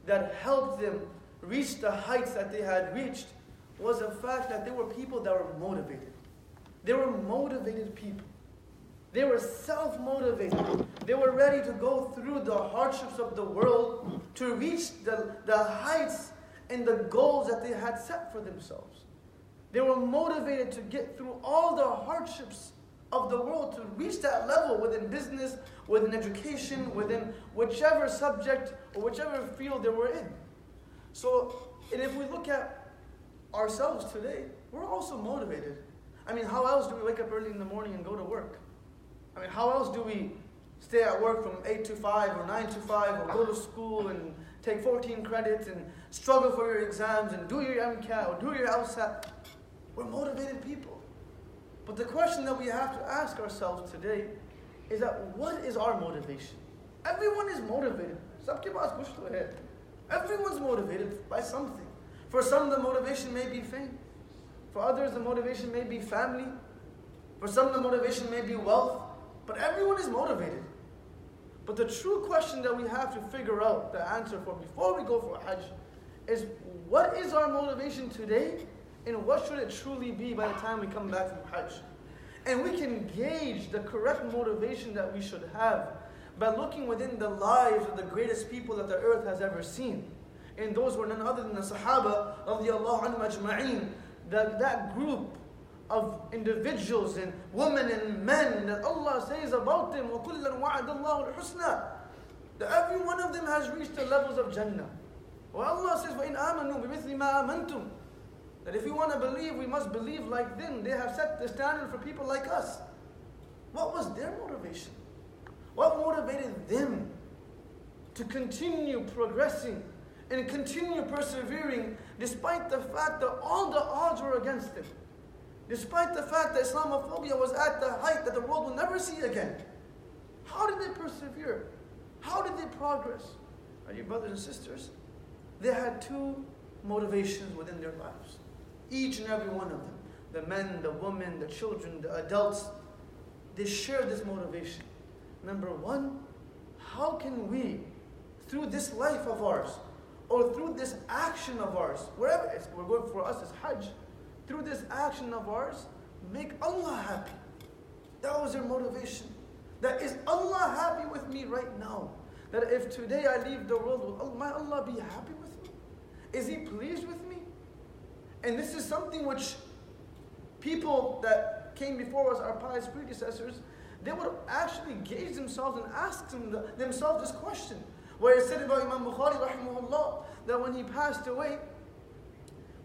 that helped them reach the heights that they had reached was the fact that they were people that were motivated. They were motivated people. They were self-motivated. They were ready to go through the hardships of the world to reach the heights and the goals that they had set for themselves. They were motivated to get through all the hardships of the world to reach that level within business, within education, within whichever subject or whichever field they were in. So, and if we look at ourselves today, we're also motivated. I mean, how else do we wake up early in the morning and go to work? I mean, how else do we stay at work from 8 to 5 or 9 to 5 or go to school and take 14 credits and struggle for your exams and do your MCAT or do your LSAT? We're motivated people. But the question that we have to ask ourselves today is that what is our motivation? Everyone is motivated. Everyone's motivated by something. For some, the motivation may be fame. For others, the motivation may be family. For some, the motivation may be wealth. But everyone is motivated. But the true question that we have to figure out the answer for before we go for Hajj is, what is our motivation today and what should it truly be by the time we come back from Hajj? And we can gauge the correct motivation that we should have by looking within the lives of the greatest people that the earth has ever seen. And those were none other than the Sahaba radiallahu anhum ajma'een, that group of individuals and women and men that Allah says about them, وَكُلًّا وَعَدَ اللَّهُ الْحُسْنَى, that every one of them has reached the levels of Jannah. Well, Allah says, وَإِنْ آمَنُوا بِمِثْلِ مَا آمَنْتُمْ, that if we want to believe, we must believe like them. They have set the standard for people like us. What was their motivation? What motivated them to continue progressing and continue persevering despite the fact that all the odds were against them? Despite the fact that Islamophobia was at the height that the world will never see again. How did they persevere? How did they progress? My dear brothers and sisters, they had two motivations within their lives. Each and every one of them. The men, the women, the children, the adults. They shared this motivation. Number one, how can we, through this life of ours, or through this action of ours, wherever it's, we're going for us as Hajj, through this action of ours, make Allah happy. That was their motivation. That is Allah happy with me right now? That if today I leave the world, will Allah be happy with me? Is He pleased with me? And this is something which people that came before us, our pious predecessors, they would actually gauge themselves and ask themselves this question. Where it said about Imam Bukhari rahimahullah, that when he passed away,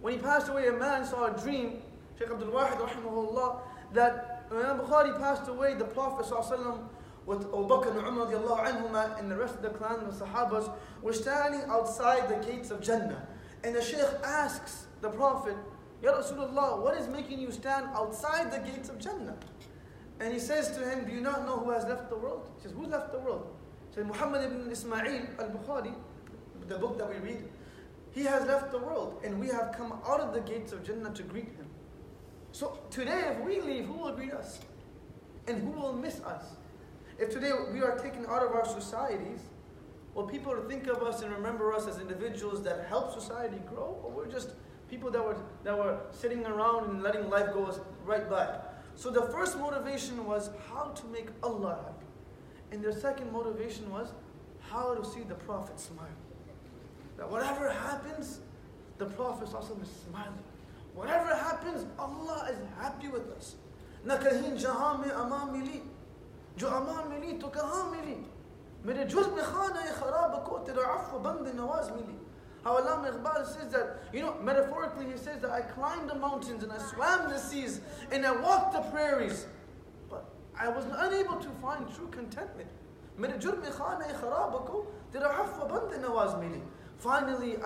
a man saw a dream, Shaykh Abdul Waheed rahimahullah, that when Imam Bukhari passed away, the Prophet ﷺ with Abu Bakr and Umar radiallahu anhuma and the rest of the clan of the Sahabas were standing outside the gates of Jannah. And the Shaykh asks the Prophet, Ya Rasulullah, what is making you stand outside the gates of Jannah? And he says to him, do you not know who has left the world? He says, who left the world? He says, Muhammad ibn Ismail al-Bukhari, the book that we read, he has left the world, and we have come out of the gates of Jannah to greet him. So today, if we leave, who will greet us? And who will miss us? If today we are taken out of our societies, will people think of us and remember us as individuals that help society grow? Or we're just people that were sitting around and letting life go right by? So the first motivation was how to make Allah happy. And their second motivation was how to see the Prophet smile. That whatever happens, the Prophet ﷺ is smiling. Whatever happens, Allah is happy with us. Nakahin jahan mein aman mili, jo aman mili to kahan mili. Mere juz mein khana kharab ko tera afwa band nawaz mili. How Allama Iqbal says that, metaphorically he says that I climbed the mountains and I swam the seas and I walked the prairies, but I was unable to find true contentment. Mere juz mein khana kharab ko tera afwa band nawaz mili. Finally,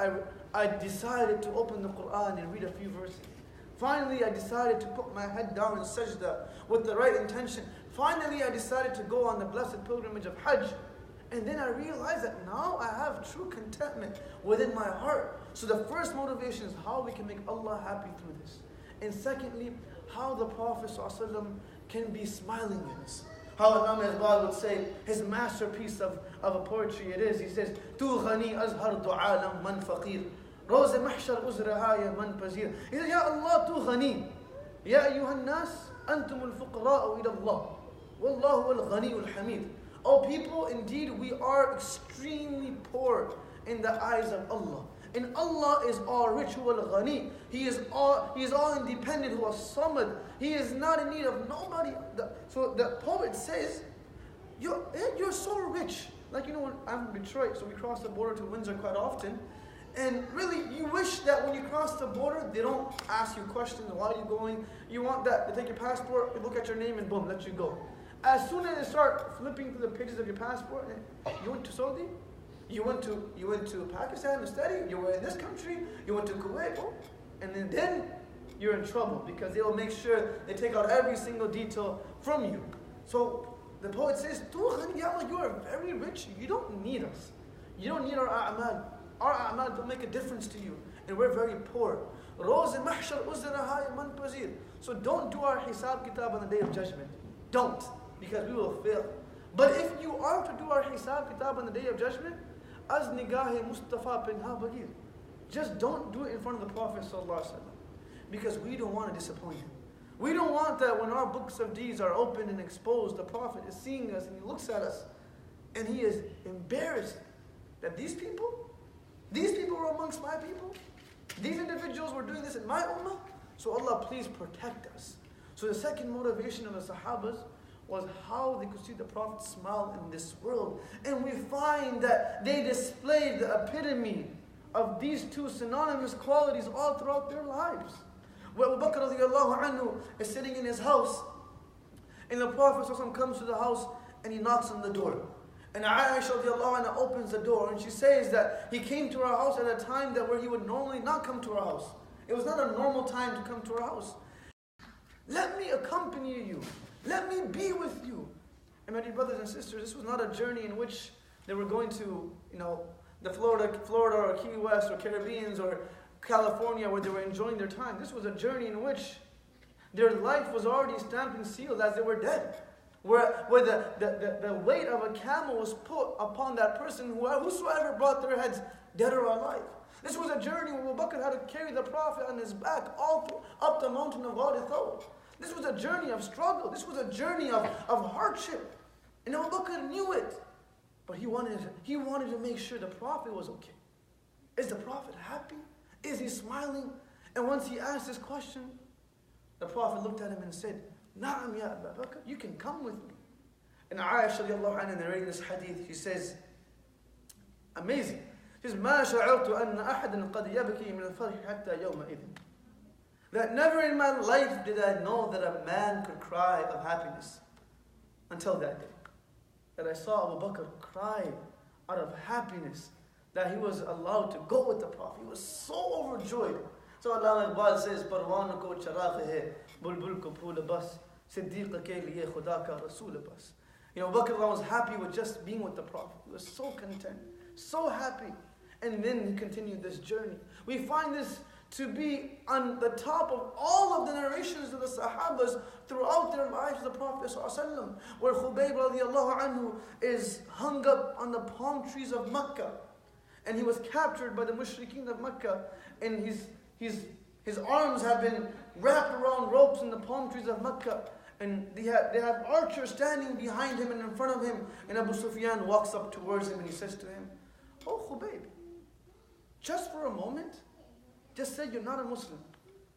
I decided to open the Quran and read a few verses. Finally, I decided to put my head down in sajda with the right intention. Finally, I decided to go on the blessed pilgrimage of Hajj. And then I realized that now I have true contentment within my heart. So the first motivation is how we can make Allah happy through this. And secondly, how the Prophet ﷺ can be smiling in us. How Allama Iqbal would say, his masterpiece of of a poetry it is. He says, Tu ghani azhar du'alam man faqir. Roze mahshar uzrahaya man pazir. He says, Ya Allah, Tu ghani. Ya ayyuhan nas, antum al-fuqara'u ila Allah. Wallahu al-ghani al-hamid. O people, indeed we are extremely poor in the eyes of Allah. And Allah is all rich, who al-ghani. He is all independent, who as-samad. He is not in need of nobody. So the poet says, you're so rich. Like, you know, when I'm from Detroit, so we cross the border to Windsor quite often. And really, you wish that when you cross the border, they don't ask you questions. Why are you going? You want that. They take your passport, they look at your name, and boom, let you go. As soon as they start flipping through the pages of your passport, you went to Saudi? You went to Pakistan to study? You were in this country? You went to Kuwait? And then you're in trouble, because they will make sure they take out every single detail from you. So the poet says, you are very rich. You don't need us. You don't need our a'mal. Our a'mal don't make a difference to you. And we're very poor. So don't do our hisab kitab on the day of judgment. Don't, because we will fail. But if you are to do our hisab kitab on the day of judgment, az nigahe Mustafa pinha bagir. Just don't do it in front of the Prophet ﷺ, because we don't want to disappoint him. We don't want that when our books of deeds are open and exposed, the Prophet is seeing us and he looks at us and he is embarrassed that these people were amongst my people. These individuals were doing this in my ummah. So Allah, please protect us. So the second motivation of the Sahabas was how they could see the Prophet smile in this world. And we find that they displayed the epitome of these two synonymous qualities all throughout their lives. Where Abu Bakr radiallahu anhu is sitting in his house, and the Prophet comes to the house and he knocks on the door. And Aisha radiallahu anha opens the door, and she says that he came to our house at a time that where he would normally not come to our house. It was not a normal time to come to our house. Let me accompany you. Let me be with you. And my dear brothers and sisters, this was not a journey in which they were going to, the Florida or Key West or Caribbeans or California where they were enjoying their time. This was a journey in which their life was already stamped and sealed as they were dead. Where the weight of a camel was put upon that person, whosoever brought their heads dead or alive. This was a journey where Abu Bakr had to carry the Prophet on his back up the mountain of Wadi Thawr. This was a journey of struggle. This was a journey of hardship. And Abu Bakr knew it. But he wanted to make sure the Prophet was okay. Is the Prophet happy? Is he smiling? And once he asked this question, the Prophet looked at him and said, Na'am ya Abu Bakr, you can come with me. And Aisha radiallahu anha narrating this hadith, she says, amazing. She says, مَا شَعُرْتُ أَنَّ أَحَدًا قَدْ يَبْكِي مِنَ الْفَرْحِ حَتَّى يَوْمَئِذٍ. That never in my life did I know that a man could cry of happiness until that day. That I saw Abu Bakr cry out of happiness that he was allowed to go with the Prophet. He was so overjoyed. So Allah Iqbal says, Parwan ko charaq hai, bulbul ko phul bas, siddiq ke liye khuda ka rasul bas. Abu Bakr was happy with just being with the Prophet. He was so content, so happy. And then he continued this journey. We find this to be on the top of all of the narrations of the Sahabas throughout their lives of the Prophet ﷺ, where Khubayb radiallahu anhu is hung up on the palm trees of Makkah, and he was captured by the mushrikeen of Makkah, and his arms have been wrapped around ropes in the palm trees of Makkah, and they have archers standing behind him and in front of him, and Abu Sufyan walks up towards him and he says to him, "Oh Khubayb, just for a moment, just say you're not a Muslim.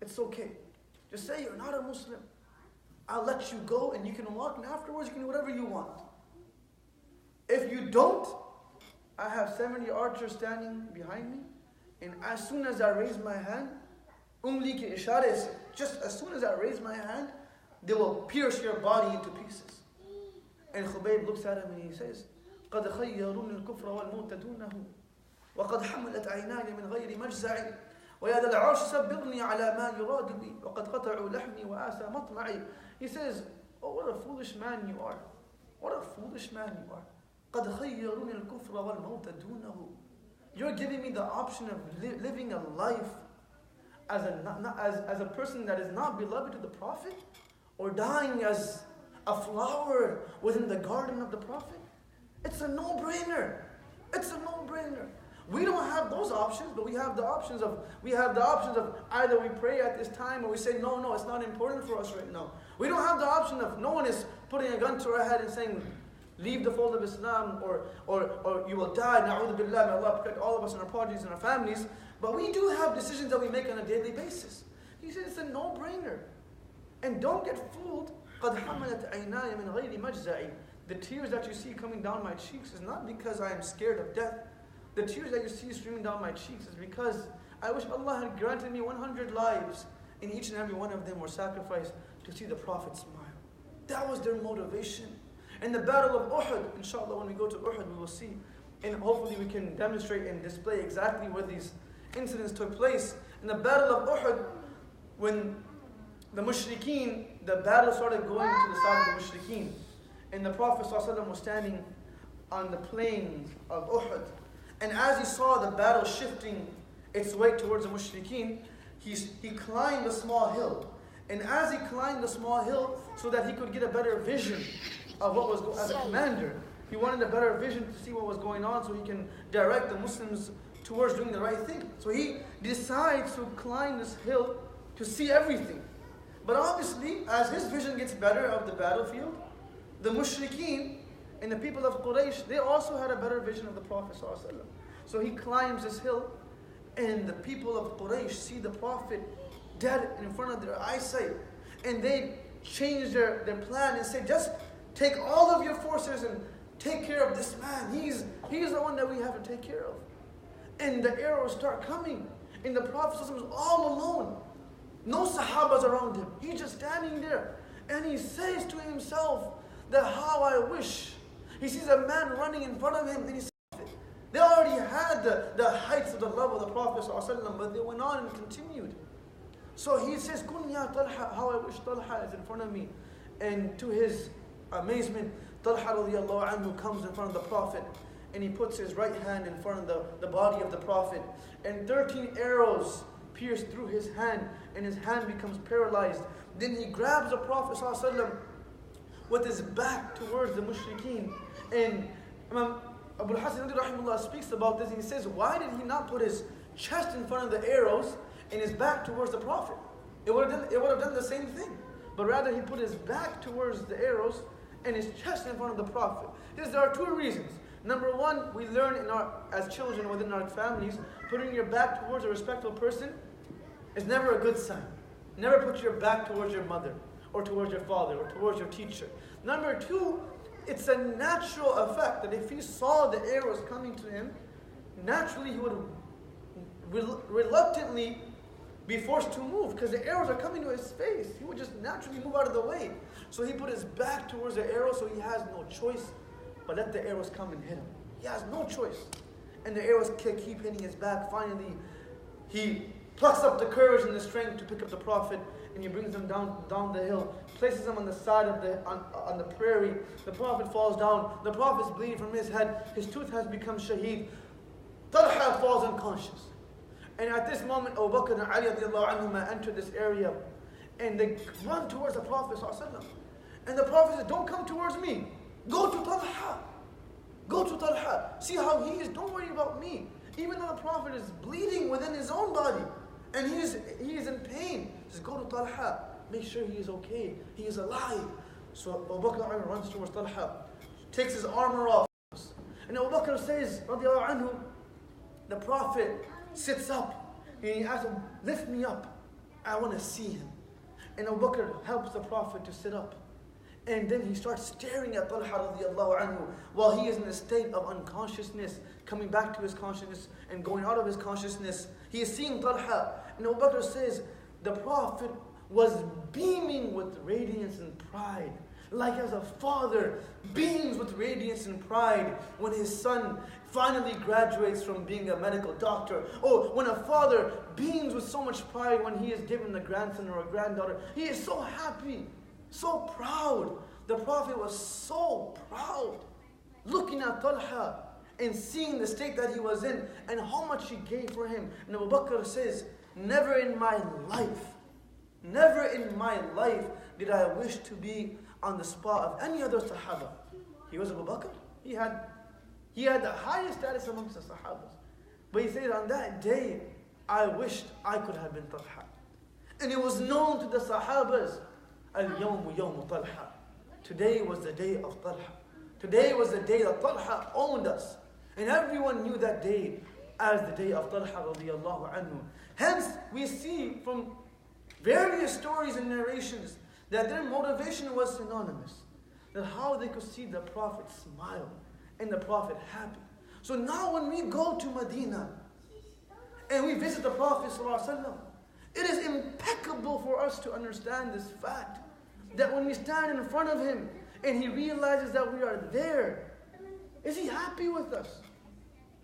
It's okay. Just say you're not a Muslim. I'll let you go and you can walk, and afterwards you can do whatever you want. If you don't, I have 70 archers standing behind me, and as soon as I raise my hand, ungli ke ishare se, just as soon as I raise my hand, they will pierce your body into pieces." And Khubayb looks at him and he says, قَدْ خَيَّرُونِ الْكُفْرَ وَالْمُوتَ دُونَهُ وَقَدْ حَمَلَتْ عَيْنَايَ مِنْ غَيْرِ مَجْزَعٍ وَيَا ذَا الْعَرْشِ سَبِّرْنِي عَلَى مَا يُرَادُ بِي وَقَدْ قَطَعُوا لَحْمِي وَآسَى مَطْمَعِي. He says, oh, what a foolish man you are. What a foolish man you are. قَدْ خَيَّرُونِ الْكُفْرَ وَالْمَوْتَ دُونَهُ. You're giving me the option of living a life as a person that is not beloved to the Prophet, or dying as a flower within the garden of the Prophet. It's a no-brainer. It's a no-brainer. We don't have those options, but we have the options of either we pray at this time or we say, no, it's not important for us right now. We don't have the option of, no one is putting a gun to our head and saying, leave the fold of Islam or you will die. Na'udhu billah, may Allah protect all of us and our progenies and our families. But we do have decisions that we make on a daily basis. He said it's a no-brainer. And don't get fooled. قَدْ حَمَلَتْ عَيْنَايَ مِنْ غَيْرِ مَجْزَعٍ. The tears that you see coming down my cheeks is not because I am scared of death. The tears that you see streaming down my cheeks is because I wish Allah had granted me 100 lives and each and every one of them were sacrificed to see the Prophet smile. That was their motivation. In the battle of Uhud, inshallah, when we go to Uhud, we will see, and hopefully we can demonstrate and display exactly where these incidents took place. In the battle of Uhud, when the mushrikeen, the battle started going to the side of the mushrikeen, and the Prophet ﷺ was standing on the plains of Uhud. And as he saw the battle shifting its way towards the mushrikeen, he climbed a small hill. And as he climbed the small hill, so that he could get a better vision of what was going on, as a commander, he wanted a better vision to see what was going on so he can direct the Muslims towards doing the right thing. So he decides to climb this hill to see everything. But obviously, as his vision gets better of the battlefield, the mushrikeen and the people of Quraysh, they also had a better vision of the Prophet ﷺ. So he climbs this hill, and the people of Quraysh see the Prophet dead in front of their eyesight. And they change their plan and say, just take all of your forces and take care of this man. He's the one that we have to take care of. And the arrows start coming. And the Prophet ﷺ is all alone. No Sahabas around him. He's just standing there. And he says to himself that how I wish. He sees a man running in front of him. And he says, they already had the heights of the love of the Prophet ﷺ, but they went on and continued. So he says, Kun ya Talha, how I wish Talha is in front of me. And to his amazement, Talha radiallahu anhu comes in front of the Prophet, and he puts his right hand in front of the body of the Prophet, and 13 arrows pierce through his hand, and his hand becomes paralyzed. Then he grabs the Prophet ﷺ with his back towards the mushrikeen. And Imam Abdul rahimahullah speaks about this, and he says, why did he not put his chest in front of the arrows and his back towards the Prophet? It would have done the same thing. But rather he put his back towards the arrows and his chest in front of the Prophet. There are two reasons. Number one, we learn as children within our families, putting your back towards a respectful person is never a good sign. Never put your back towards your mother or towards your father or towards your teacher. Number two, it's a natural effect that if he saw the arrows coming to him, naturally he would reluctantly be forced to move because the arrows are coming to his face. He would just naturally move out of the way. So he put his back towards the arrow, so he has no choice but let the arrows come and hit him. He has no choice. And the arrows keep hitting his back. Finally, he plucks up the courage and the strength to pick up the Prophet, and he brings him down the hill, places him on the side of on the prairie. The Prophet falls down. The Prophet's bleeding from his head. His tooth has become shaheed. Talha falls unconscious. And at this moment, Abu Bakr and Ali radiallahu enter this area, and they run towards the Prophet ﷺ. And the Prophet says, don't come towards me. Go to Talha. Go to Talha. See how he is. Don't worry about me. Even though the Prophet is bleeding within his own body, and he is in pain, just go to Talha. Make sure he is okay. He is alive. So Abu Bakr runs towards Talha, takes his armor off. And Abu Bakr says, radiallahu anhu, the Prophet sits up and he asks him, lift me up. I want to see him. And Abu Bakr helps the Prophet to sit up. And then he starts staring at Talha radiallahu anhu while he is in a state of unconsciousness, coming back to his consciousness and going out of his consciousness. He is seeing Talha. And Abu Bakr says, the Prophet was beaming with radiance and pride. Like as a father beams with radiance and pride when his son finally graduates from being a medical doctor. Or when a father beams with so much pride when he is given a grandson or a granddaughter. He is so happy, so proud. The Prophet was so proud looking at Talha and seeing the state that he was in and how much he gave for him. And Abu Bakr says, never in my life did I wish to be on the spot of any other Sahaba. He was Abu Bakr. He had He had the highest status amongst the Sahabas. But he said, on that day, I wished I could have been Talha. And it was known to the Sahabas, Al-Yawmu Yawmu Talha. Today was the day of Talha. Today was the day that Talha owned us. And everyone knew that day as the day of Talha radiallahu anhu. Hence, we see from various stories and narrations that their motivation was synonymous. That how they could see the Prophet smile and the Prophet happy. So now when we go to Medina and we visit the Prophet ﷺ, it is impeccable for us to understand this fact. That when we stand in front of him and he realizes that we are there, is he happy with us?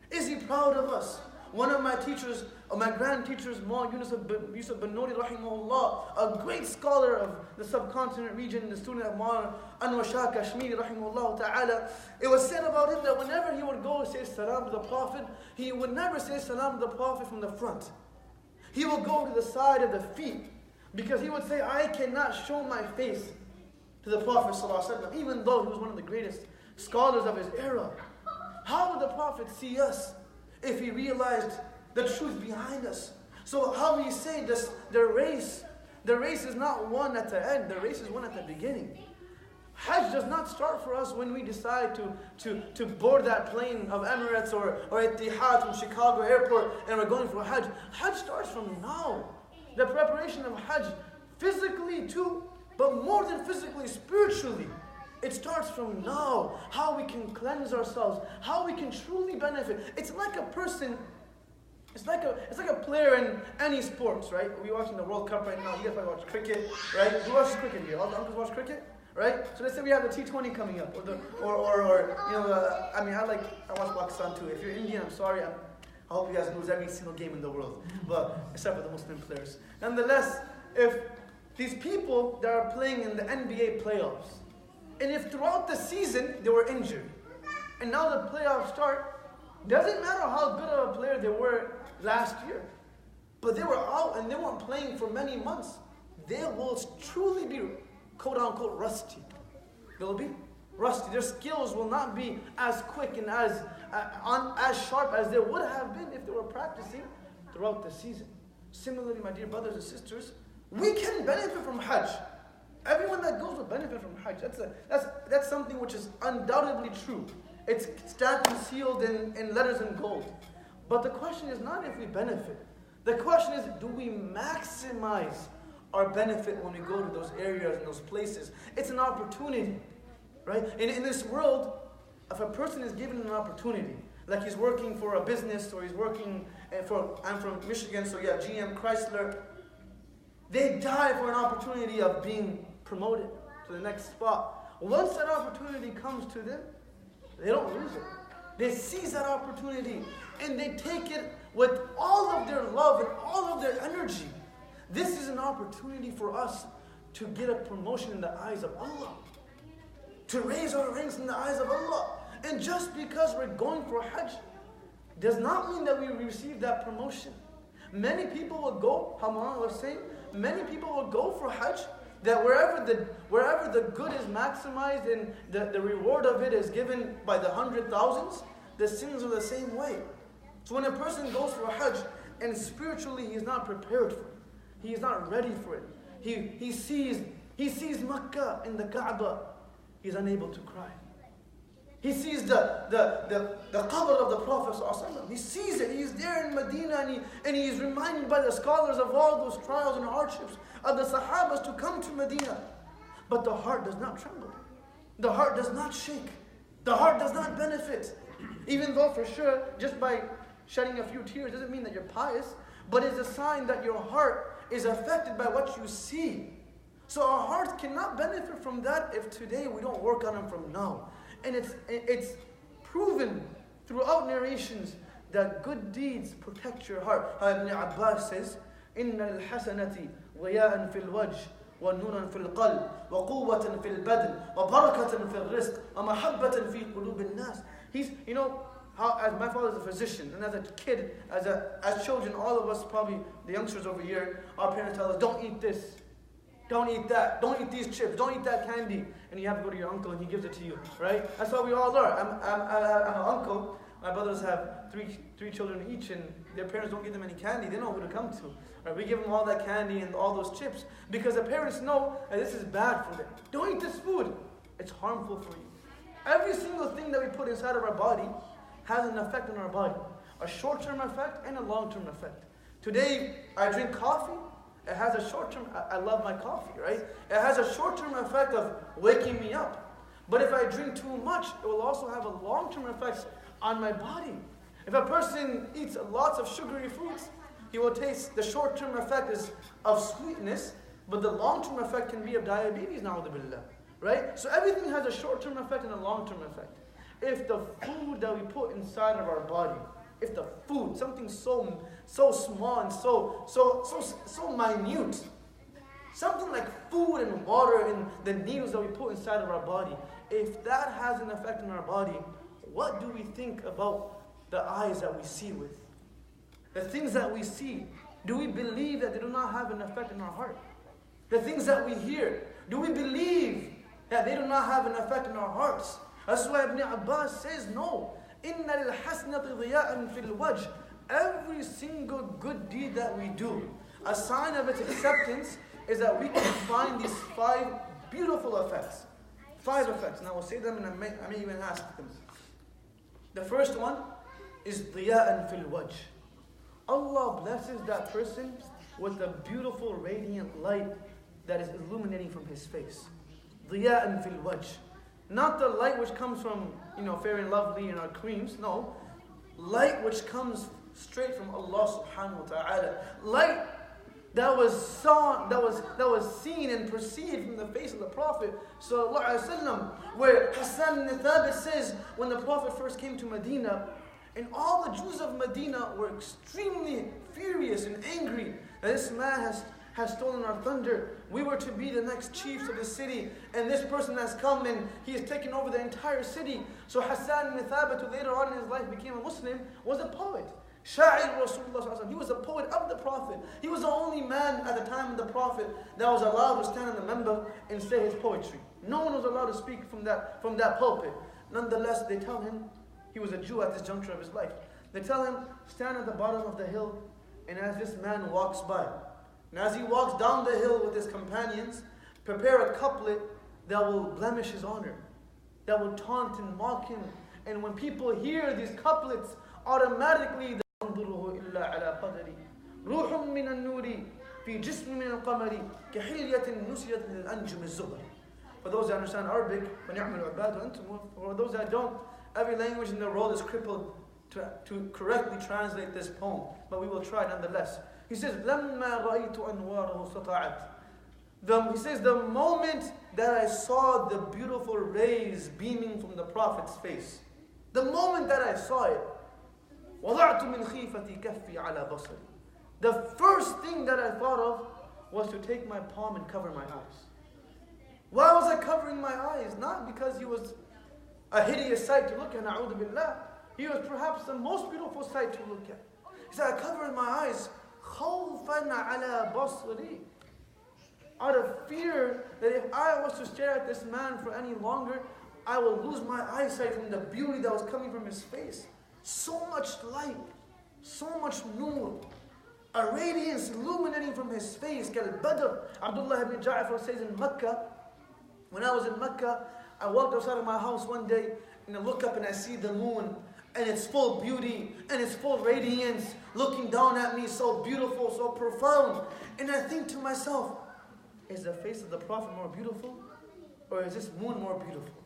Is he proud of us? One of my teachers, my grand teachers, Maul Yusuf bin Nuri rahimahullah, a great scholar of the subcontinent region, the student of Maul Anwar Shah Kashmiri rahimahullah ta'ala, it was said about him that whenever he would go say salam to the Prophet, he would never say salam to the Prophet from the front. He would go to the side of the feet, because he would say, I cannot show my face to the Prophet ﷺ, even though he was one of the greatest scholars of his era. How would the Prophet see us if he realized the truth behind us? So how we say this, the race is not won at the end, the race is won at the beginning. Hajj does not start for us when we decide to board that plane of Emirates or Etihad from Chicago airport and we're going for Hajj. Hajj starts from now. The preparation of Hajj, physically too, but more than physically, spiritually. It starts from now. How we can cleanse ourselves, how we can truly benefit. It's like a person, it's like a player in any sports, right? We're watching the World Cup right now. You guys probably watch cricket, right? Who watches cricket here? All the uncles watch cricket? Right? So let's say we have the T20 coming up, I watch Pakistan too. If you're Indian, I'm sorry, I hope you guys lose every single game in the world, but except for the Muslim players. Nonetheless, if these people that are playing in the NBA playoffs, and if throughout the season they were injured, and now the playoffs start, doesn't matter how good of a player they were last year, but they were out and they weren't playing for many months, they will truly be quote-unquote rusty. They'll be rusty. Their skills will not be as quick and as sharp as they would have been if they were practicing throughout the season. Similarly, my dear brothers and sisters, we can benefit from Hajj. Everyone that goes will benefit from Hajj. That's something which is undoubtedly true. It's stamped and sealed in letters in gold. But the question is not if we benefit. The question is, do we maximize our benefit when we go to those areas and those places? It's an opportunity, right? In this world, if a person is given an opportunity, like he's working for a business or he's working I'm from Michigan, so yeah, GM, Chrysler, they die for an opportunity of being promoted to the next spot. Once that opportunity comes to them, they don't lose it. They seize that opportunity and they take it with all of their love and all of their energy. This is an opportunity for us to get a promotion in the eyes of Allah, to raise our ranks in the eyes of Allah. And just because we're going for Hajj does not mean that we receive that promotion. Many people will go, how Muhammad was saying, many people will go for Hajj, that wherever the good is maximized and the reward of it is given by the 100,000s, the sins are the same way. So when a person goes for Hajj and spiritually he is not prepared for it, he is not ready for it, he sees Makkah and the Kaaba, he's unable to cry. He sees the qabr of the Prophet ﷺ. He sees it. He's there in Medina and he is reminded by the scholars of all those trials and hardships of the Sahabas to come to Medina. But the heart does not tremble. The heart does not shake. The heart does not benefit. Even though for sure, just by shedding a few tears doesn't mean that you're pious, but it's a sign that your heart is affected by what you see. So our hearts cannot benefit from that if today we don't work on them from now. And it's proven throughout narrations that good deeds protect your heart. Ibn Abbas says, إِنَّ الْحَسَنَةِ ضِيَاءً فِي الْوَجْهِ وَنُورًا فِي الْقَلْبِ وَقُوَّةً فِي الْبَدْنِ وَبَرَكَةً فِي الرِّزْقِ وَمَحَبَّةً فِي قُلُوبِ النَّاسِ. As my father is a physician, and as a kid, as children, all of us, probably the youngsters over here, our parents tell us, don't eat this, Don't eat that. Don't eat these chips. Don't eat that candy. And you have to go to your uncle and he gives it to you, right? That's how we all are. I'm an uncle. My brothers have three children each, and their parents don't give them any candy. They know who to come to. Right? We give them all that candy and all those chips because the parents know that this is bad for them. Don't eat this food. It's harmful for you. Every single thing that we put inside of our body has an effect on our body. A short-term effect and a long-term effect. Today, I drink coffee. It has a short-term, I love my coffee, right? It has a short-term effect of waking me up. But if I drink too much, it will also have a long-term effect on my body. If a person eats lots of sugary foods, he will taste, the short-term effect is of sweetness, but the long-term effect can be of diabetes, na'udhu billah, right? So everything has a short-term effect and a long-term effect. If the food that we put inside of our body, if the food, something so small and so minute, something like food and water and the needles that we put inside of our body, if that has an effect on our body, what do we think about the eyes that we see with? The things that we see, do we believe that they do not have an effect in our heart? The things that we hear, do we believe that they do not have an effect in our hearts? That's why Ibn Abbas says, no. إِنَّ لِلْحَسْنَةِ ضِيَاءً فِي الْوَجْهِ. Every single good deed that we do, a sign of its acceptance is that we can find these 5 beautiful effects. 5 effects. And I will say them and I may even ask them. The first one is ضِيَاءً فِي الْوَجْهِ. Allah blesses that person with a beautiful radiant light that is illuminating from his face. ضِيَاءً فِي الْوَجْهِ. Not the light which comes from, Fair and Lovely and our creams. No. Light which comes straight from Allah subhanahu wa ta'ala. Light that was seen and perceived from the face of the Prophet sallallahu alaihi wasallam, where Hassan ibn Thabit says, when the Prophet first came to Medina, and all the Jews of Medina were extremely furious and angry that this man has stolen our thunder. We were to be the next chiefs of the city, and this person has come and he has taken over the entire city. So Hassan ibn Thabit, who later on in his life became a Muslim, was a poet. Sha'ir Rasulullah, he was a poet of the Prophet. He was the only man at the time of the Prophet that was allowed to stand on the minbar and say his poetry. No one was allowed to speak from that pulpit. Nonetheless, they tell him, he was a Jew at this juncture of his life. They tell him, stand at the bottom of the hill, and as this man walks by, and as he walks down the hill with his companions, prepare a couplet that will blemish his honor, that will taunt and mock him. And when people hear these couplets, automatically روح من النور في جسم من القمر كحلية نسيت للأنجم الزهر. For those that understand Arabic, for those that don't, every language in the world is crippled to correctly translate this poem, but we will try nonetheless. He says, لما رأيت أنواره سطعت. He says, the moment that I saw the beautiful rays beaming from the Prophet's face, the moment that I saw it, وضعت من خيفتي كفي على بصري. The first thing that I thought of was to take my palm and cover my eyes. Why was I covering my eyes? Not because he was a hideous sight to look at, na'udhu billah. He was perhaps the most beautiful sight to look at. He said, I covered my eyes خوفا على بصري, out of fear that if I was to stare at this man for any longer, I will lose my eyesight from the beauty that was coming from his face. So much light, so much nur, a radiance illuminating from his face. Badr. Abdullah ibn Ja'far says in Mecca, when I was in Mecca, I walked outside of my house one day and I look up and I see the moon, and it's full beauty and it's full radiance looking down at me, so beautiful, so profound. And I think to myself, is the face of the Prophet more beautiful, or is this moon more beautiful?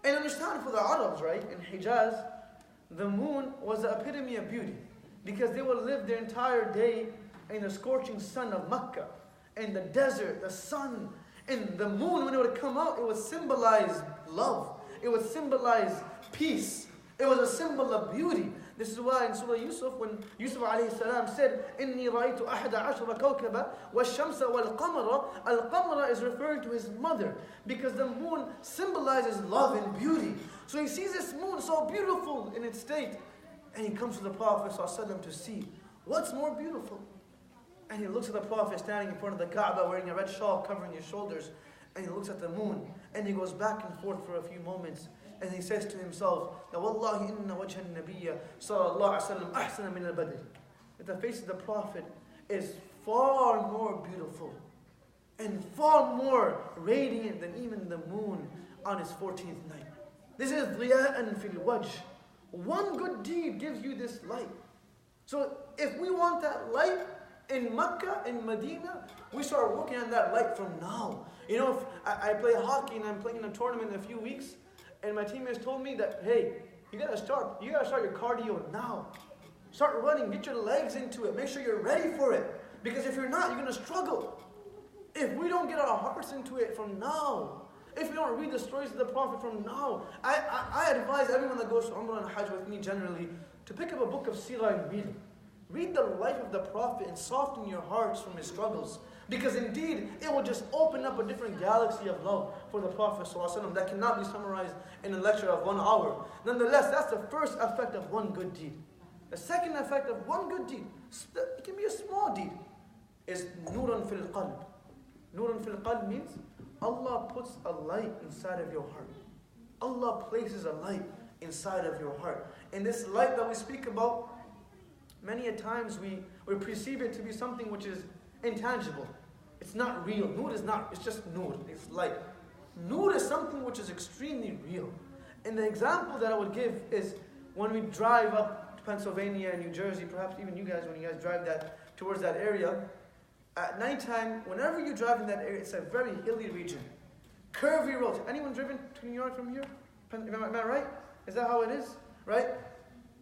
And understand, for the Arabs, right, in Hijaz, the moon was the epitome of beauty, because they would live their entire day in the scorching sun of Mecca, in the desert, the sun, and the moon, when it would come out, it would symbolize love. It would symbolize peace. It was a symbol of beauty. This is why in Surah Yusuf, when Yusuf alayhi salam said, إِنِّي رَأَيْتُ أَحَدَ عَشْرَ كَوْكَبًا وَالشَّمْسَ وَالْقَمَرَ. Al-Qamara is referring to his mother, because the moon symbolizes love and beauty. So he sees this moon so beautiful in its state, and he comes to the Prophet ﷺ to see what's more beautiful. And he looks at the Prophet standing in front of the Kaaba wearing a red shawl covering his shoulders. And he looks at the moon. And he goes back and forth for a few moments. And he says to himself, Wallahi inna wajha al-nabiyya sallallahu alayhi wa sallam ahsana min al-badr. That the face of the Prophet is far more beautiful and far more radiant than even the moon on its 14th night. This is ضِيَاءً فِي الْوَجْهِ. One good deed gives you this light. So if we want that light in Mecca, in Medina, we start working on that light from now. You know, if I play hockey and I'm playing in a tournament in a few weeks, and my teammates told me that, hey, you gotta start your cardio now. Start running, get your legs into it, make sure you're ready for it. Because if you're not, you're gonna struggle. If we don't get our hearts into it from now, if we don't read the stories of the Prophet from now, I advise everyone that goes to Umrah and Hajj with me generally to pick up a book of Sirah and read it. Read the life of the Prophet and soften your hearts from his struggles. Because indeed, it will just open up a different galaxy of love for the Prophet ﷺ that cannot be summarized in a lecture of 1 hour. Nonetheless, that's the first effect of one good deed. The second effect of one good deed, it can be a small deed, is Nurun fil qalb. Nurun fil qalb means Allah puts a light inside of your heart. Allah places a light inside of your heart. And this light that we speak about, many a times we perceive it to be something which is intangible. It's not real. Nur is not, it's just nur, it's light. Nur is something which is extremely real. And the example that I would give is when we drive up to Pennsylvania and New Jersey, perhaps even you guys, when you guys drive that towards that area, at nighttime, whenever you drive in that area, it's a very hilly region. Curvy roads. Anyone driven to New York from here? Am I right? Is that how it is? Right?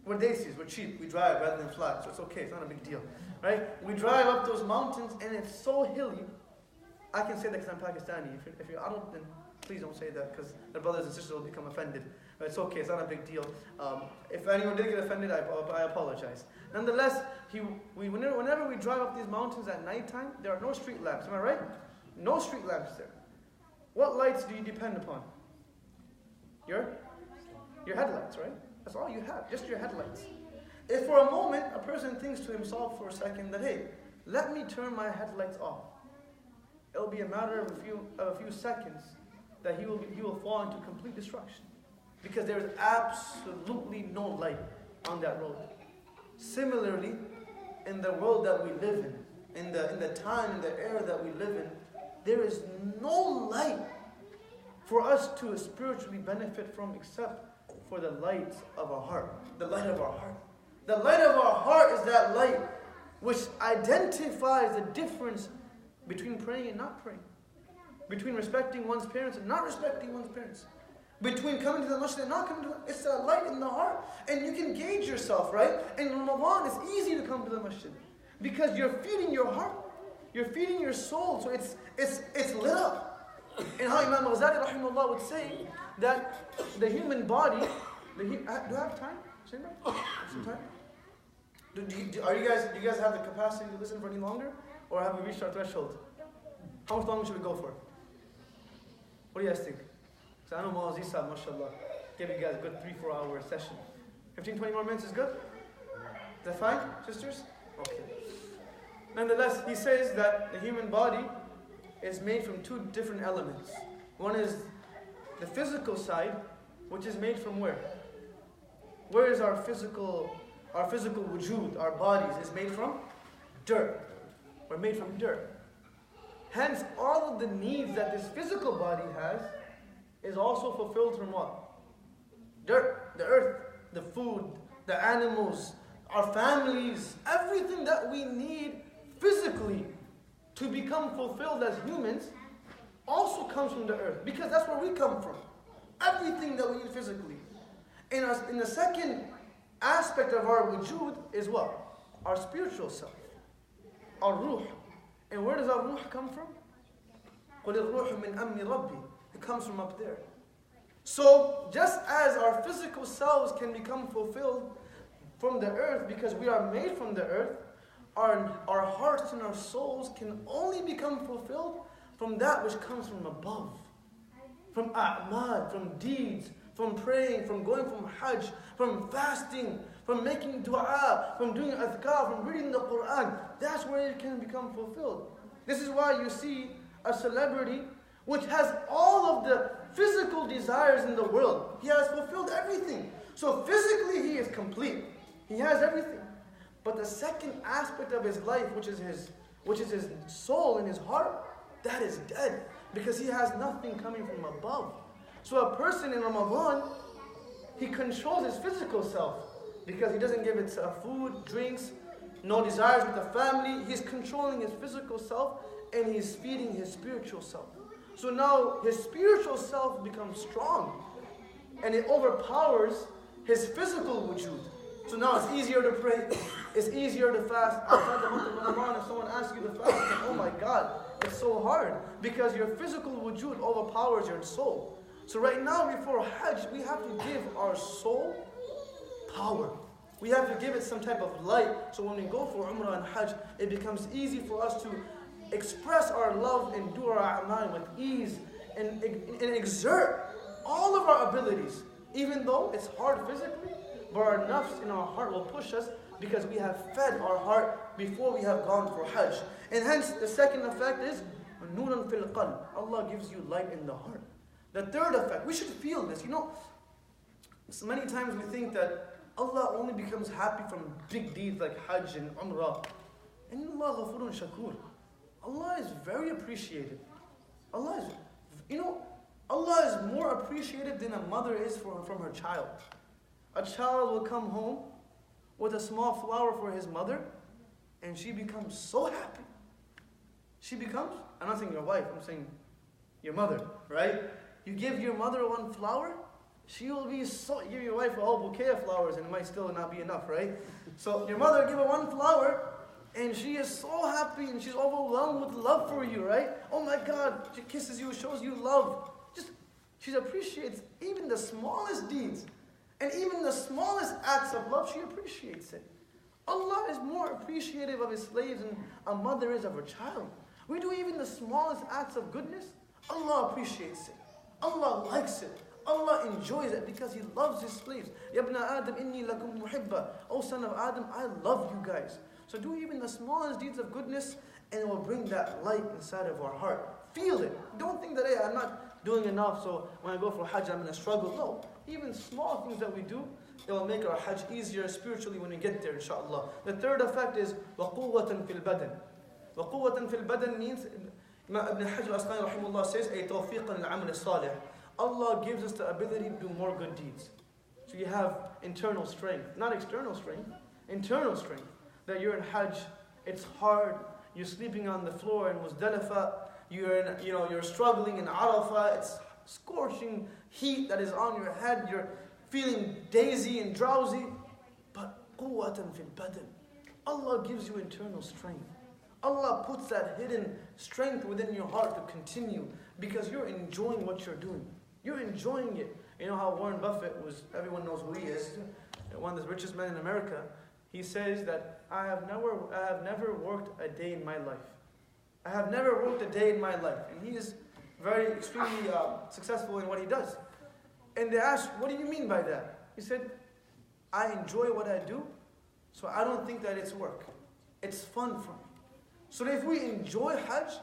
We're desis, we're cheap. We drive rather than fly, so it's okay, it's not a big deal. Right? We drive up those mountains and it's so hilly. I can say that because I'm Pakistani. If you I don't, then please don't say that because the brothers and sisters will become offended. But it's okay, it's not a big deal. If anyone did get offended, I apologize. Nonetheless, whenever we drive up these mountains at nighttime, there are no street lamps. Am I right? No street lamps there. What lights do you depend upon? Your headlights, right? That's all you have, just your headlights. If for a moment a person thinks to himself for a second that, hey, let me turn my headlights off, it'll be a matter of a few seconds that he will fall into complete destruction. Because there is absolutely no light on that road. Similarly, in the world that we live in the time, in the era that we live in, there is no light for us to spiritually benefit from except for the light of our heart. The light of our heart. The light of our heart is that light which identifies the difference between praying and not praying. Between respecting one's parents and not respecting one's parents. Between coming to the masjid and not coming to the masjid. It's a light in the heart. And you can gauge yourself, right? In Ramadan, it's easy to come to the masjid. Because you're feeding your heart. You're feeding your soul. So it's lit up. And how Imam Ghazali rahimahullah would say that the human body, do you have time? Some time? Do you guys have the capacity to listen for any longer? Or have we reached our threshold? How much longer should we go for? What do you guys think? Because I know Muazzez Sahab, mashallah, give you guys a good 3-4 hour session. 15-20 more minutes is good? Is that fine, sisters? Okay. Nonetheless, he says that the human body is made from 2 different elements. One is the physical side, which is made from where? Where is our physical wujud, our bodies, is made from? Dirt. We're made from dirt. Hence, all of the needs that this physical body has is also fulfilled from what? Dirt, the earth, the food, the animals, our families, everything that we need physically to become fulfilled as humans also comes from the earth, because that's where we come from. Everything that we need physically. In the second aspect of our wujud is what? Our spiritual self. Our ruh. And where does our ruh come from? قُلِ الرُّوحُ مِنْ أَمْنِ رَبِّي. It comes from up there. So, just as our physical selves can become fulfilled from the earth because we are made from the earth, our hearts and our souls can only become fulfilled from that which comes from above. From a'mal, from deeds, from praying, from going from hajj, from fasting, from making dua, from doing adhkar, from reading the Quran. That's where it can become fulfilled. This is why you see a celebrity which has all of the physical desires in the world. He has fulfilled everything. So physically he is complete. He has everything. But the second aspect of his life, which is his soul and his heart, that is dead. Because he has nothing coming from above. So a person in Ramadan, he controls his physical self. Because he doesn't give it food, drinks, no desires with the family. He's controlling his physical self and he's feeding his spiritual self. So now his spiritual self becomes strong and it overpowers his physical wujud. So now it's easier to pray, it's easier to fast. Outside the month of Ramadan, if someone asks you to fast, oh my God, it's so hard because your physical wujud overpowers your soul. So right now before Hajj, we have to give our soul power. We have to give it some type of light. So when we go for Umrah and Hajj, it becomes easy for us to express our love and do our a'mal with ease and exert all of our abilities. Even though it's hard physically, but our nafs in our heart will push us because we have fed our heart before we have gone for Hajj. And hence the second effect is Nuran fil qalb. Allah gives you light in the heart. The third effect, we should feel this. You know, so many times we think that Allah only becomes happy from big deeds like Hajj and Umrah. And Allah ghafurun shakur. Allah is very appreciative. Allah is more appreciative than a mother is from her child. A child will come home with a small flower for his mother and she becomes so happy. I'm not saying your wife, I'm saying your mother, right? You give your mother one flower, she will be so, give your wife a whole bouquet of flowers and it might still not be enough, right? So your mother give her one flower and she is so happy and she's overwhelmed with love for you, right? Oh my God, she kisses you, shows you love. She appreciates even the smallest deeds. And even the smallest acts of love, she appreciates it. Allah is more appreciative of His slaves than a mother is of her child. We do even the smallest acts of goodness, Allah appreciates it. Allah likes it. Allah enjoys it because He loves His slaves. Yabna Adam inni lakum muhibba. O son of Adam, I love you guys. So do even the smallest deeds of goodness and it will bring that light inside of our heart. Feel it. Don't think that, hey, I'm not doing enough, so when I go for Hajj, I'm going to struggle. No. Even small things that we do, it will make our Hajj easier spiritually when we get there, inshallah. The third effect is وَقُوَّةً فِي الْبَدَنِ. وَقُوَّةً فِي الْبَدَنِ means, Ibn Hajj al-Asqalani rahimahullah says, أي توفيقا للعمل الصالح. Allah gives us the ability to do more good deeds. So you have internal strength, not external strength, internal strength. That you're in Hajj, it's hard, you're sleeping on the floor in Muzdalifah, you're struggling in Arafah, it's scorching heat that is on your head, you're feeling dazy and drowsy, but quwwatan fil badan. Allah gives you internal strength. Allah puts that hidden strength within your heart to continue because you're enjoying what you're doing. You're enjoying it. You know how Warren Buffett was, everyone knows who he is, one of the richest men in America. He says that I have never worked a day in my life. I have never worked a day in my life. And he is extremely successful in what he does. And they asked, what do you mean by that? He said, I enjoy what I do, so I don't think that it's work. It's fun for me. So if we enjoy Hajj,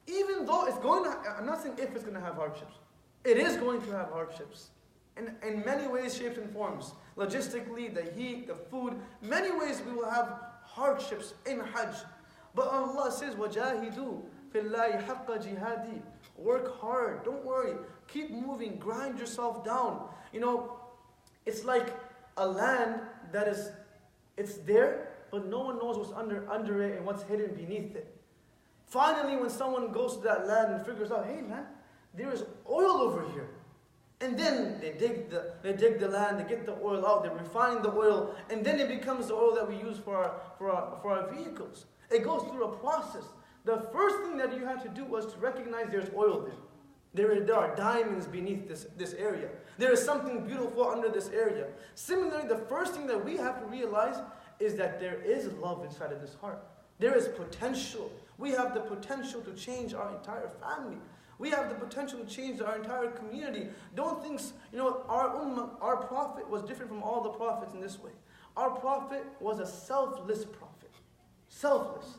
even though it's going to, I'm not saying if it's going to have hardships. It is going to have hardships. In many ways, shapes and forms. Logistically, the heat, the food, many ways we will have hardships in Hajj. But Allah says, وَجَاهِدُوا فِي اللَّهِ حَقَّ جِهَادِي. Work hard, don't worry. Keep moving, grind yourself down. You know, it's like a land that is, it's there, but no one knows what's under it and what's hidden beneath it. Finally, when someone goes to that land and figures out, hey man, there is oil over here. And then they dig the land, they get the oil out, they refine the oil, and then it becomes the oil that we use for our vehicles. It goes through a process. The first thing that you had to do was to recognize there's oil there. There are diamonds beneath this area. There is something beautiful under this area. Similarly, the first thing that we have to realize is that there is love inside of this heart. There is potential. We have the potential to change our entire family. We have the potential to change our entire community. Don't think, our ummah, our prophet was different from all the prophets in this way. Our Prophet was a selfless Prophet. Selfless.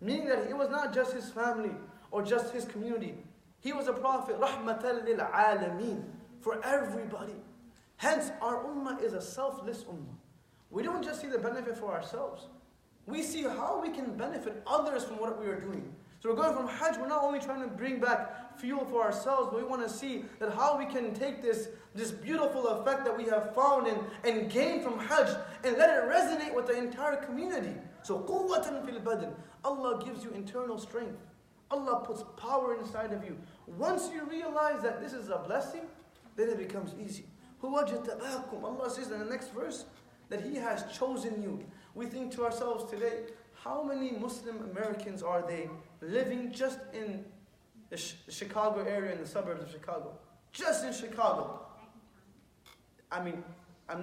Meaning that it was not just his family or just his community. He was a Prophet, rahmatan lil alameen, for everybody. Hence, our ummah is a selfless ummah. We don't just see the benefit for ourselves. We see how we can benefit others from what we are doing. So we're going from Hajj, we're not only trying to bring back fuel for ourselves, but we want to see that how we can take this beautiful effect that we have found and gain from Hajj and let it resonate with the entire community. So quwwatan fil badan. Allah gives you internal strength. Allah puts power inside of you. Once you realize that this is a blessing, then it becomes easy. Allah says in the next verse that He has chosen you. We think to ourselves today, how many Muslim Americans are they living just in the Chicago area, in the suburbs of Chicago? Just in Chicago. I mean, I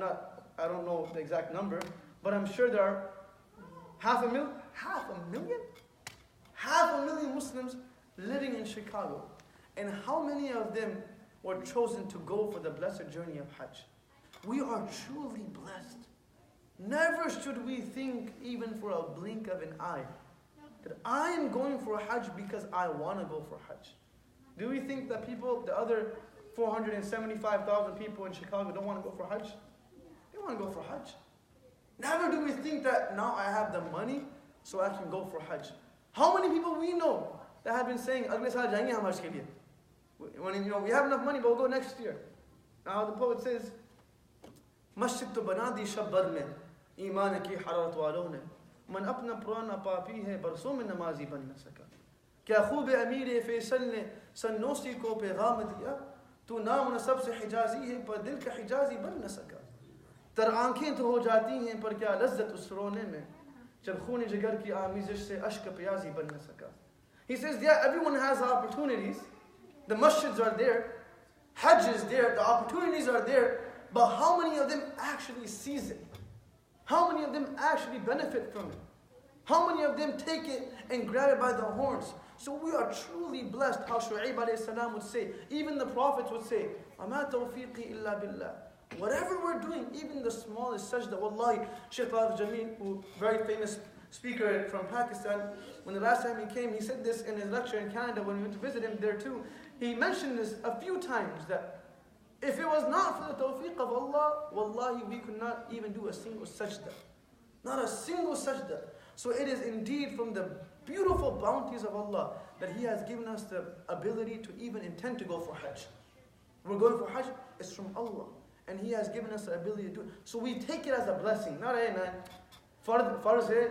don't know the exact number, but I'm sure there are 500,000? 500,000? 500,000 Muslims living in Chicago. And how many of them were chosen to go for the blessed journey of Hajj? We are truly blessed. Never should we think, even for a blink of an eye, that I am going for Hajj because I want to go for Hajj. Do we think that the other 475,000 people in Chicago don't want to go for Hajj? They want to go for Hajj. Never do we think that now I have the money so I can go for Hajj. How many people we know that have been saying, "Agle saal jayenge hum Hajj ke liye." When we have enough money, but we'll go next year. Now the poet says, "Masjid to bana di shabbar mein, iman ki hararat walon ne, man apna purana papi hai, barson mein namazi ban na saka. Kya khoob amir Faisal ne sannosi ko पैगाम दिया, तू नाम नसब से हिजाजी है पर दिल का हिजाजी बन न सका. तर आंखें तो हो जाती हैं पर क्या लज्जत उस रोने में, जब खून जिगर की आमिज़श से अश्क प्याजी बन न सका." He says, yeah, everyone has opportunities. The masjids are there. Hajj is there. The opportunities are there. But how many of them actually seize it? How many of them actually benefit from it? How many of them take it and grab it by the horns? So we are truly blessed. How Shu'aib alayhi salam would say, even the prophets would say, "Ama tawfiqi illa billah." Whatever we're doing, even the smallest sajda, wallahi, Shaykh Jameel, who very famous speaker from Pakistan, when the last time he came, he said this in his lecture in Canada when we went to visit him there too. He mentioned this a few times, that if it was not for the tawfiq of Allah, wallahi, we could not even do a single sajda. Not a single sajda. So it is indeed from the beautiful bounties of Allah that He has given us the ability to even intend to go for Hajj. We're going for Hajj, it's from Allah. And He has given us the ability to do it. So we take it as a blessing. Not, hey man, farz hai,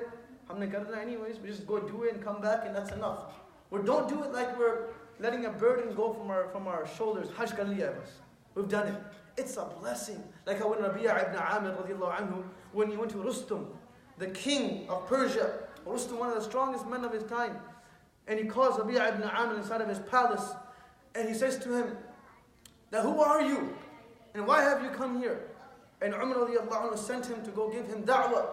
humne karna anyways, we just go do it and come back and that's enough. We don't do it like we're letting a burden go from our shoulders. Hajj kar liya bas. We've done it. It's a blessing. Like how when Rabi'a ibn Amir radiallahu anhu, when he went to Rustum, the king of Persia, Rustum, one of the strongest men of his time, and he calls Rabi'a ibn Amir inside of his palace, and he says to him, that who are you? And why have you come here? And Umar radiallahu anhu sent him to go give him da'wah.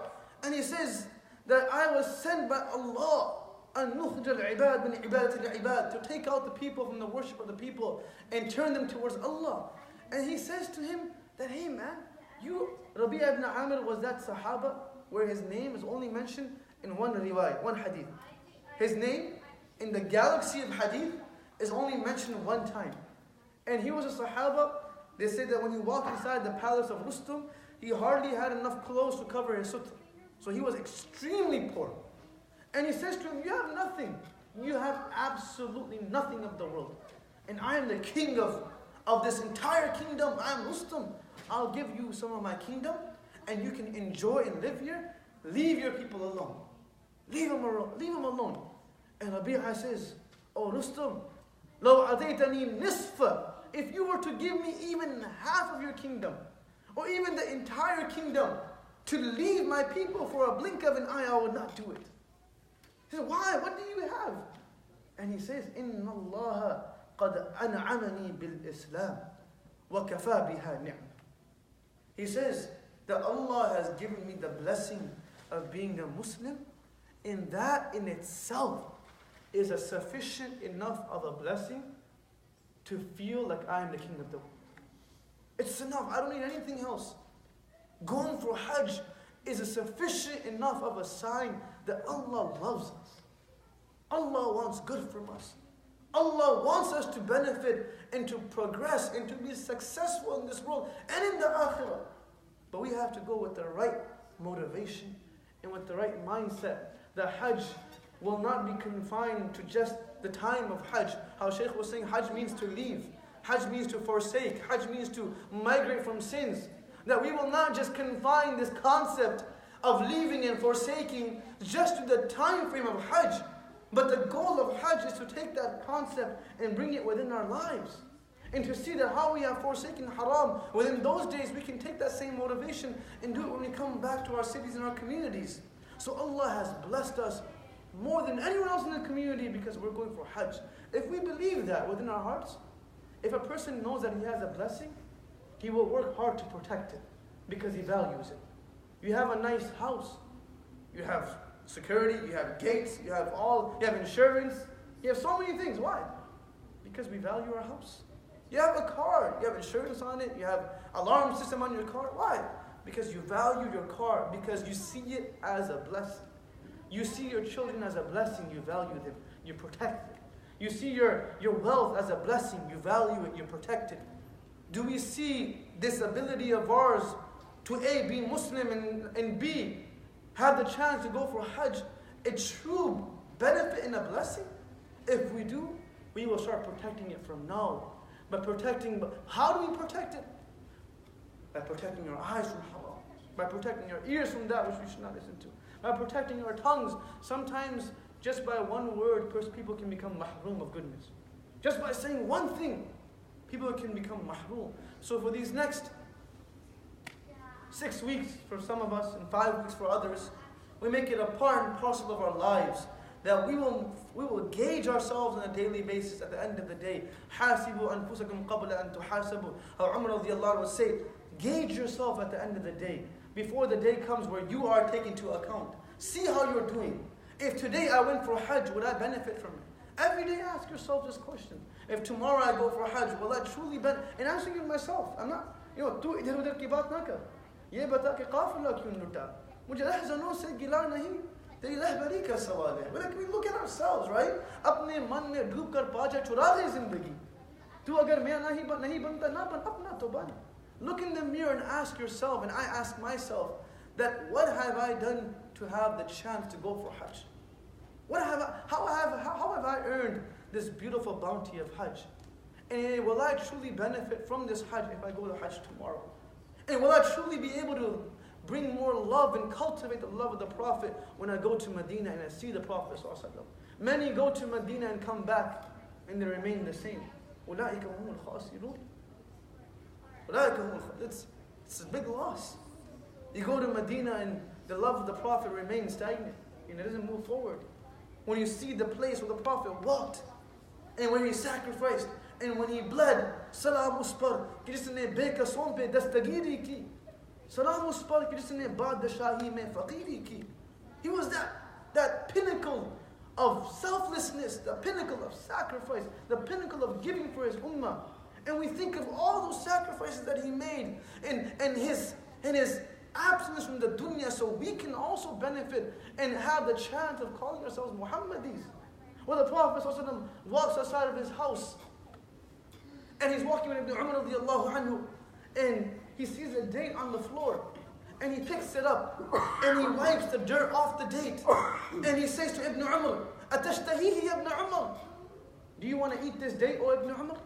And he says that I was sent by Allah أن نخرج العباد من عبادة العباد, to take out the people from the worship of the people and turn them towards Allah. And he says to him that, hey man, Rabi'a ibn Amir was that Sahaba where his name is only mentioned in one riwayah, one hadith. His name in the galaxy of hadith is only mentioned one time. And he was a Sahaba. They say that when he walked inside the palace of Rustum, he hardly had enough clothes to cover his sutra. So he was extremely poor. And he says to him, you have nothing. You have absolutely nothing of the world. And I am the king of this entire kingdom. I am Rustum. I'll give you some of my kingdom and you can enjoy and live here. Leave your people alone. Leave them alone. And Rabi'a says, oh Rustum, لو أعطيتني نصف, if you were to give me even half of your kingdom, or even the entire kingdom, to leave my people for a blink of an eye, I would not do it. He said, why? What do you have? And he says, إِنَّ اللَّهَ قَدْ أَنْعَمَنِي بِالْإِسْلَامِ وَكَفَى بِهَا نِعْمًا. He says that Allah has given me the blessing of being a Muslim, and that in itself is a sufficient enough of a blessing to feel like I am the king of the world. It's enough. I don't need anything else. Going for Hajj is a sufficient enough of a sign that Allah loves us. Allah wants good from us. Allah wants us to benefit and to progress and to be successful in this world and in the akhirah. But we have to go with the right motivation and with the right mindset. The Hajj will not be confined to just the time of Hajj. How Shaykh was saying, Hajj means to leave. Hajj means to forsake. Hajj means to migrate from sins. That we will not just confine this concept of leaving and forsaking just to the time frame of Hajj. But the goal of Hajj is to take that concept and bring it within our lives. And to see that how we have forsaken haram, within those days we can take that same motivation and do it when we come back to our cities and our communities. So Allah has blessed us more than anyone else in the community because we're going for Hajj. If we believe that within our hearts, if a person knows that he has a blessing, he will work hard to protect it because he values it. You have a nice house, you have security, you have gates, you have insurance, you have so many things. Why? Because we value our house. You have a car, you have insurance on it, you have alarm system on your car. Why? Because you value your car, because you see it as a blessing. You see your children as a blessing, you value them, you protect them. You see your wealth as a blessing, you value it, you protect it. Do we see this ability of ours to A, be Muslim and B, have the chance to go for Hajj, a true benefit and a blessing? If we do, we will start protecting it from now. But how do we protect it? By protecting your eyes from haram. By protecting your ears from that which we should not listen to. By protecting our tongues. Sometimes just by one word, people can become mahroom of goodness. Just by saying one thing, people can become mahroom. So for these next 6 weeks for some of us and 5 weeks for others, we make it a part and parcel of our lives that we will gauge ourselves on a daily basis at the end of the day. حَاسِبُوا أَنفُسَكُمْ قَبْلَ أَن تُحَاسَبُوا. How Umar radiallahu would say, gauge yourself at the end of the day, before the day comes where you are taken to account. See how you're doing. If today I went for Hajj, would I benefit from it? Every day ask yourself this question. If tomorrow I go for Hajj, will I truly benefit? And I'm thinking myself, I'm not, tu idhar udhar ki baat na kar. Ye bata ki qafila kyun luta. Mujhe lahzanon se gila nahi. Teri rahbari ka sawal hai. We look at ourselves, right? Apne man mein doob kar paaja chura de zindagi. Tu agar main nahi banta na ban apna to ban. Look in the mirror and ask yourself, and I ask myself, that what have I done to have the chance to go for Hajj? How have I earned this beautiful bounty of Hajj? And will I truly benefit from this Hajj if I go to Hajj tomorrow? And will I truly be able to bring more love and cultivate the love of the Prophet when I go to Medina and I see the Prophet ﷺ? Many go to Medina and come back and they remain the same. أُولَٰئِكَ هُمُ الْخَاسِرُونَ. It's a big loss. You go to Medina and the love of the Prophet remains stagnant and it doesn't move forward. When you see the place where the Prophet walked and when he sacrificed and when he bled, Salam uspar ki jisne bekason pe dastagiri ki. Salam uspar ki jisne baadashahi mein faqiri ki. He was that pinnacle of selflessness, the pinnacle of sacrifice, the pinnacle of giving for his ummah. And we think of all those sacrifices that he made and his absence from the dunya, so we can also benefit and have the chance of calling ourselves Muhammadis. When the Prophet ﷺ walks outside of his house and he's walking with Ibn Umar radiallahu anhu, and he sees a date on the floor and he picks it up and he wipes the dirt off the date and he says to Ibn Umar, "Atashtahihi ya Ibn Umar? Do you want to eat this date, O Ibn Umar?"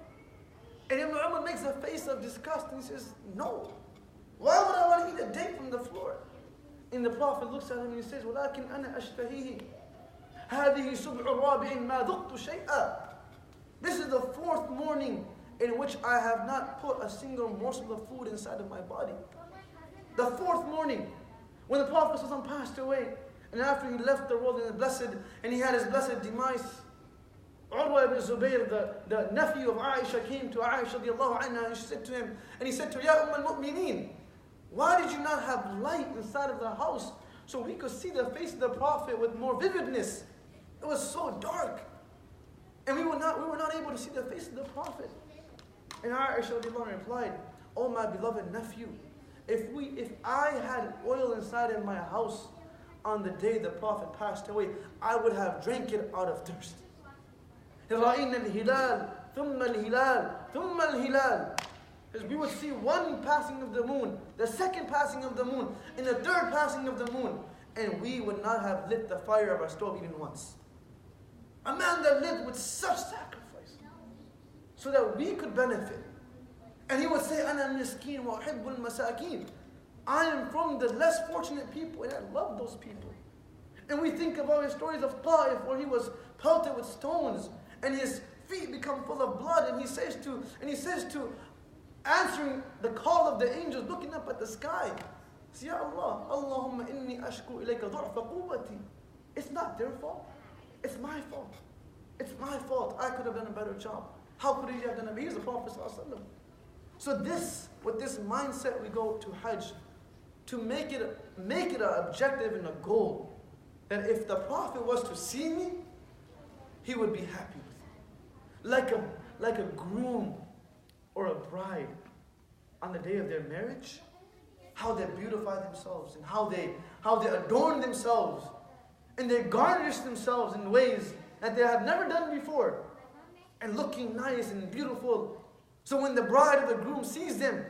And Ibn Umar makes a face of disgust and he says, "No. Why would I want to eat a date from the floor?" And the Prophet looks at him and he says, "وَلَكِنْ أَنَا أَشْتَهِيهِ هَذِهِ سُبْعُ رَابِعٍ مَا ذُقْتُ شَيْئًا." This is the 4th morning in which I have not put a single morsel of food inside of my body. The 4th morning, when the Prophet passed away, and after he left the world and he had his blessed demise, Urwa ibn Zubayr, the nephew of Aisha, came to Aisha radiallahu anha and she said to him, and he said to her, "Ya al-Mu'mineen, why did you not have light inside of the house so we could see the face of the Prophet with more vividness? It was so dark. And we were not able to see the face of the Prophet." And Aisha radiallahu anha replied, "Oh my beloved nephew, If I had oil inside of my house on the day the Prophet passed away, I would have drank it out of thirst. رَأَيْنَا الْهِلَالِ ثُمَّ الْهِلَالِ ثُمَّ الْهِلَالِ. Because we would see one passing of the moon, the second passing of the moon, and the third passing of the moon, and we would not have lit the fire of our stove even once. A man that lived with such sacrifice, so that we could benefit. And he would say, أَنَا الْمِسْكِينُ وَأُحِبُّ الْمَسَاكِينَ. I am from the less fortunate people, and I love those people. And we think about his stories of Ta'if, where he was pelted with stones, and his feet become full of blood, and he says to, answering the call of the angels, looking up at the sky, Ya Allah, Allahumma inni ashku ilayka du'fa quwwati. It's not their fault. It's my fault. It's my fault. I could have done a better job. How could he have done it? He is the Prophet ﷺ. So with this mindset, we go to Hajj to make it an objective and a goal that if the Prophet was to see me, he would be happy with me. Like a groom or a bride on the day of their marriage, how they beautify themselves and how they adorn themselves and they garnish themselves in ways that they have never done before, and looking nice and beautiful. So when the bride or the groom sees them,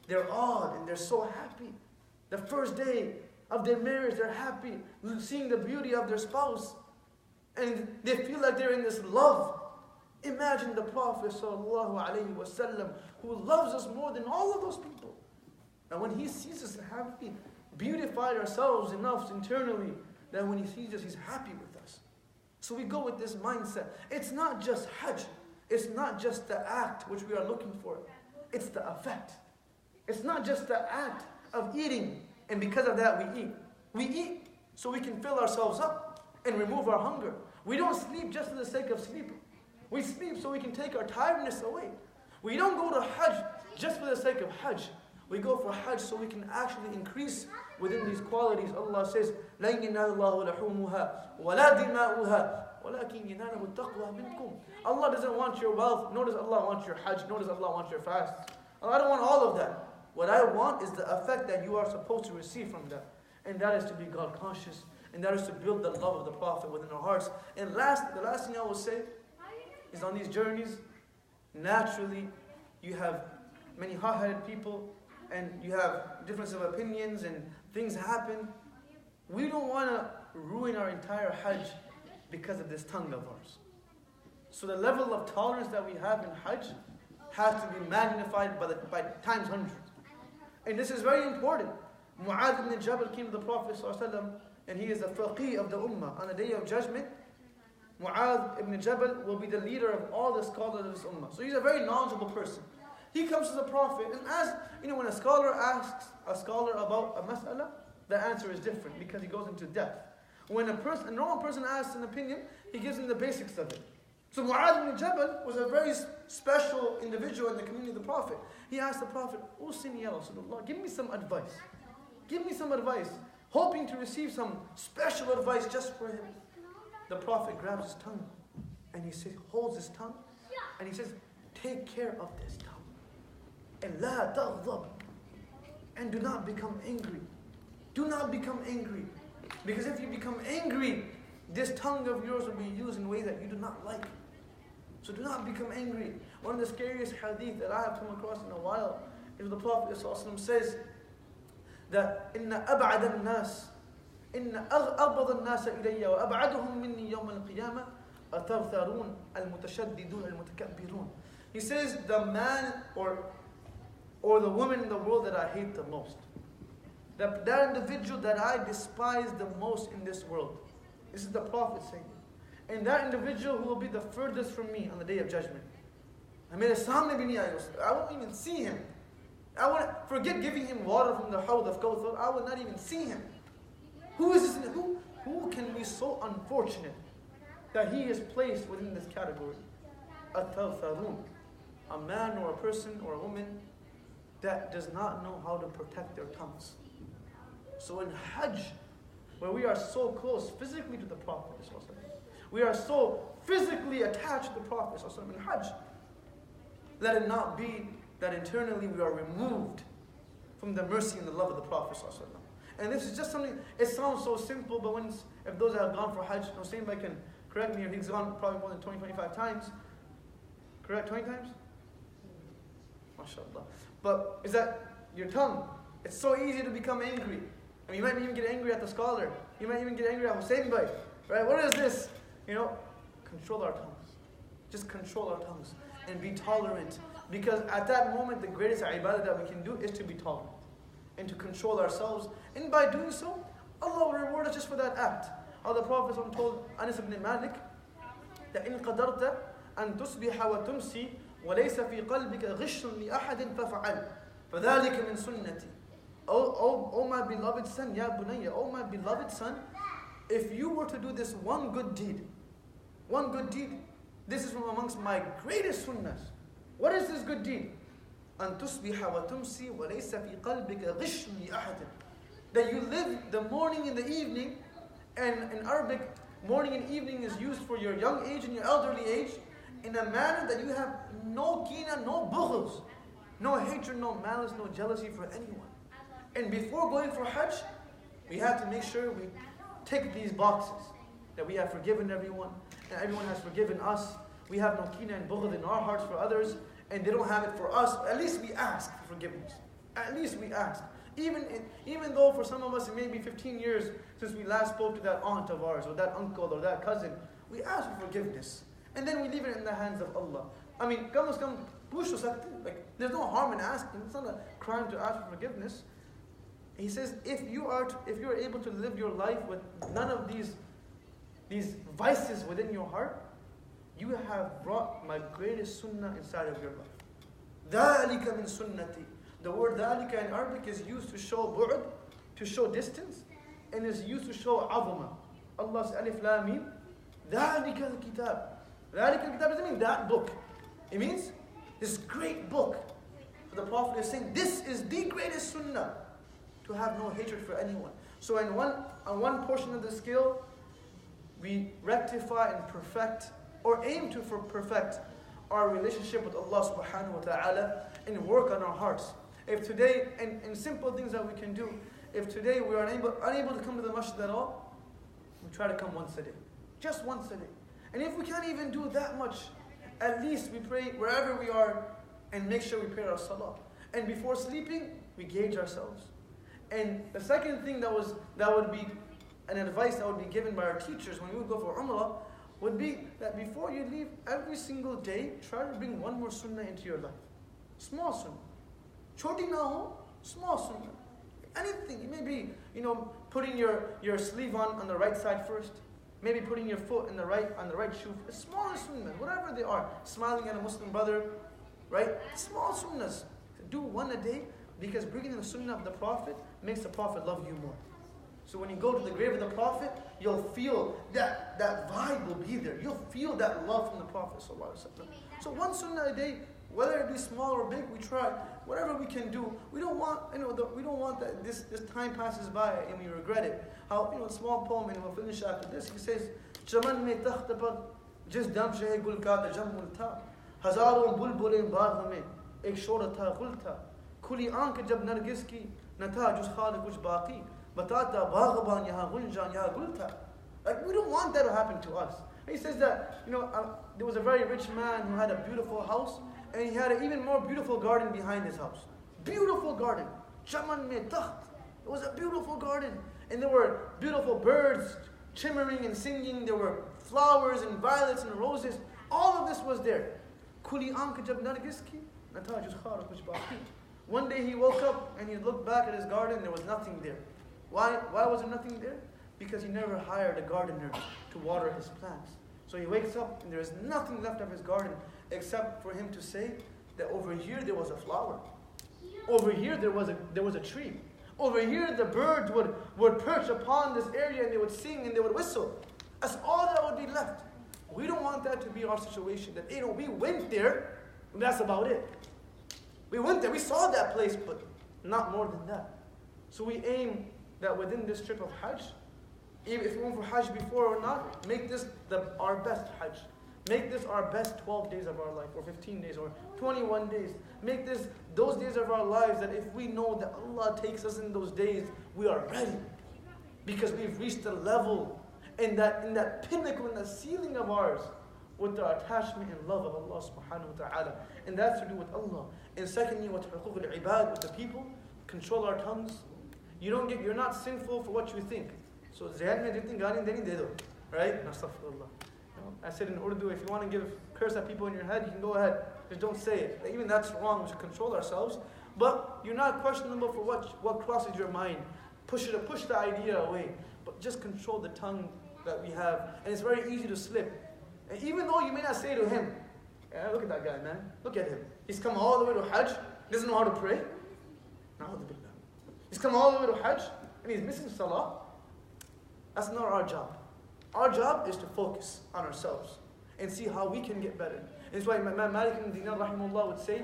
they're awed and they're so happy. The first day of their marriage, they're happy, seeing the beauty of their spouse, and they feel like they're in this love. Imagine the Prophet ﷺ, who loves us more than all of those people. And when he sees us happy, beautified ourselves enough internally, that when he sees us, he's happy with us. So we go with this mindset. It's not just Hajj. It's not just the act which we are looking for. It's the effect. It's not just the act of eating, and because of that we eat. We eat so we can fill ourselves up and remove our hunger. We don't sleep just for the sake of sleeping. We sleep so we can take our tiredness away. We don't go to Hajj just for the sake of Hajj. We go for Hajj so we can actually increase within these qualities. Allah says, لَن يَنَالَ اللَّهُ لَحُومُهَا وَلَا دِمَاؤُهَا وَلَكِنْ يَنَالَهُ التَّقْوَى مِنْكُمْ. Allah doesn't want your wealth, nor does Allah want your Hajj, nor does Allah want your fast. I don't want all of that. What I want is the effect that you are supposed to receive from that. And that is to be God conscious. And that is to build the love of the Prophet within our hearts. And the last thing I will say is, on these journeys, naturally, you have many hot-headed people, and you have difference of opinions, and things happen. We don't want to ruin our entire Hajj because of this tongue of ours. So the level of tolerance that we have in Hajj has to be magnified by times hundreds. And this is very important. Mu'adh ibn Jabal came to the Prophet ﷺ, and he is the faqih of the ummah. On the day of judgment, Mu'adh ibn Jabal will be the leader of all the scholars of this ummah. So he's a very knowledgeable person. He comes to the Prophet, and when a scholar asks a scholar about a mas'ala, the answer is different because he goes into depth. When a normal person asks an opinion, he gives him the basics of it. So Mu'adh ibn Jabal was a very special individual in the community of the Prophet. He asked the Prophet, "Usini ya Rasulullah, give me some advice. Give me some advice," hoping to receive some special advice just for him. The Prophet grabs his tongue, and he holds his tongue, and he says, "Take care of this tongue. And la taghdab. And do not become angry. Do not become angry. Because if you become angry, this tongue of yours will be used in ways that you do not like. So do not become angry." One of the scariest hadith that I have come across in a while is the Prophet ﷺ says that إِنَّ أَبْعَدَ النَّاسِ إِنَّ أَغْبَضَ النَّاسَ إِلَيَّ وَأَبْعَدُهُمْ مِنِّي يَوْمَ الْقِيَامَةِ أَتَرْثَرُونَ الْمُتَشَدِّدُونَ الْمُتَكَبِّرُونَ. He says, the man or the woman in the world that I hate the most, that individual that I despise the most in this world. This is the Prophet saying. And that individual who will be the furthest from me on the day of judgment. I won't even see him. I want to forget giving him water from the Hawd of Kawthar. I will not even see him. Who is this? Who can be so unfortunate that he is placed within this category? At-tawtharun. A man or a person or a woman that does not know how to protect their tongues. So in Hajj, where we are so close physically to the Prophet, we are so physically attached to the Prophet in Hajj, let it not be that internally we are removed from the mercy and the love of the Prophet ﷺ. And this is just something, it sounds so simple, but if those that have gone for Hajj, Hussein Bhai can correct me, if he's gone probably more than 20, 25 times. Correct, 20 times? MashaAllah. But is that your tongue? It's so easy to become angry. I mean, you might even get angry at the scholar. You might even get angry at Hussein Bhai. Right? What is this? Control our tongues. Just control our tongues and be tolerant. Because at that moment, the greatest ibadah that we can do is to be tolerant and to control ourselves. And by doing so, Allah will reward us just for that act. How the Prophet told Anas ibn Malik that إن قدرت أن تصبح وتمسي وليس في قلبك غش لأحد ففعل فذلك من سنتي. Oh my beloved son, Ya Bunayya, oh my beloved son, if you were to do this one good deed, this is from amongst my greatest sunnahs. What is this good deed? أن تصبح وتمسي وليس في قلبك غش لأحد. That you live the morning and the evening, and in Arabic, morning and evening is used for your young age and your elderly age, in a manner that you have no kina, no bughls, no hatred, no malice, no jealousy for anyone. And before going for Hajj, we have to make sure we tick these boxes, that we have forgiven everyone, and everyone has forgiven us. We have no kina and bughd in our hearts for others, and they don't have it for us. At least we ask for forgiveness. At least we ask. Even though for some of us it may be 15 years since we last spoke to that aunt of ours, or that uncle, or that cousin, we ask for forgiveness. And then we leave it in the hands of Allah. I mean, there's no harm in asking. It's not a crime to ask for forgiveness. He says, if you are able to live your life with none of these vices within your heart, you have brought my greatest sunnah inside of your life. ذَلِكَ مِن sunnati. The word ذَلِكَ in Arabic is used to show bu'd, to show distance, and is used to show azama. Allah's alif lam mim. ذَلِكَ الْكِتَابِ. ذَلِكَ الْكِتَابِ doesn't mean that book. It means this great book. The Prophet is saying, this is the greatest sunnah, to have no hatred for anyone. So on one portion of the scale, we rectify and perfect, or aim to perfect, our relationship with Allah subhanahu wa ta'ala, and work on our hearts. If today, and simple things that we can do, if today we are unable to come to the masjid at all, we try to come once a day. Just once a day. And if we can't even do that much, at least we pray wherever we are, and make sure we pray our salah. And before sleeping, we gauge ourselves. And the second thing that would be an advice that would be given by our teachers when we would go for Umrah, would be that before you leave, every single day, try to bring one more sunnah into your life. Small sunnah. Choti na ho, small sunnah. Anything. It may be, putting your sleeve on the right side first. Maybe putting your foot on the right shoe. Small sunnah, whatever they are. Smiling at a Muslim brother, right? Small sunnahs. Do one a day, because bringing the sunnah of the Prophet makes the Prophet love you more. So when you go to the grave of the Prophet, you'll feel that vibe will be there. You'll feel that love from the Prophet ﷺ. So one sunnah a day, whether it be small or big, we try. Whatever we can do. We don't want, we don't want that this time passes by and we regret it. How, a small poem, and we'll finish after this. He says, "Chaman mein takht par jis dam shahe gul ka tajammul tha, hazaron bulbul bagh mein ek shor tha gul tha, khuli aankh jab nargis ki na tha jus khal kuch baqi." Like, we don't want that to happen to us. He says that, there was a very rich man who had a beautiful house, and he had an even more beautiful garden behind his house. Beautiful garden. Chaman mein takht. It was a beautiful garden. And there were beautiful birds chimmering and singing. There were flowers and violets and roses. All of this was there. One day he woke up and he looked back at his garden, there was nothing there. Why was there nothing there? Because he never hired a gardener to water his plants. So he wakes up and there is nothing left of his garden except for him to say that over here there was a flower. Over here there was a tree. Over here the birds would perch upon this area and they would sing and they would whistle. That's all that would be left. We don't want that to be our situation. That we went there and that's about it. We went there, we saw that place, but not more than that. So we aim that within this trip of Hajj, if we went for Hajj before or not, make this our best Hajj. Make this our best 12 days of our life, or 15 days, or 21 days. Make this those days of our lives that if we know that Allah takes us in those days, we are ready. Because we've reached a level in that pinnacle, in that ceiling of ours, with the attachment and love of Allah subhanahu wa ta'ala. And that's to do with Allah. And secondly, with huquq al-ibad, with the people, control our tongues. You're not sinful for what you think. So zihad mein jitni gaali deni de do. Right? Astaghfirullah. I said in Urdu, if you want to give curse at people in your head, you can go ahead. Just don't say it. Even that's wrong. We should control ourselves. But you're not questionable for what crosses your mind. Push the idea away. But just control the tongue that we have. And it's very easy to slip. And even though you may not say to him, yeah, look at that guy, man. Look at him. He's come all the way to Hajj. Doesn't know how to pray. He's come all the way to Hajj and he's missing Salah. That's not our job. Our job is to focus on ourselves and see how we can get better. And that's why Imam Malik ibn Dinar rahimahullah would say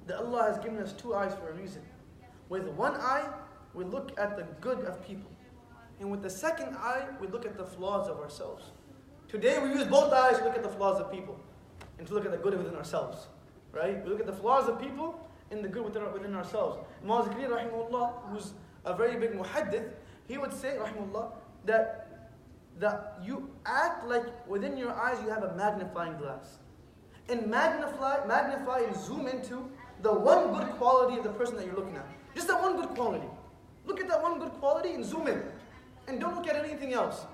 that Allah has given us two eyes for a reason. With one eye, we look at the good of people. And with the second eye, we look at the flaws of ourselves. Today we use both eyes to look at the flaws of people and to look at the good within ourselves. Right? We look at the flaws of people and the good within ourselves. Imam Zakariya rahimahullah, who's a very big muhaddith, he would say rahimahullah that you act like within your eyes you have a magnifying glass. And magnify and zoom into the one good quality of the person that you're looking at. Just that one good quality. Look at that one good quality and zoom in. And don't look at anything else.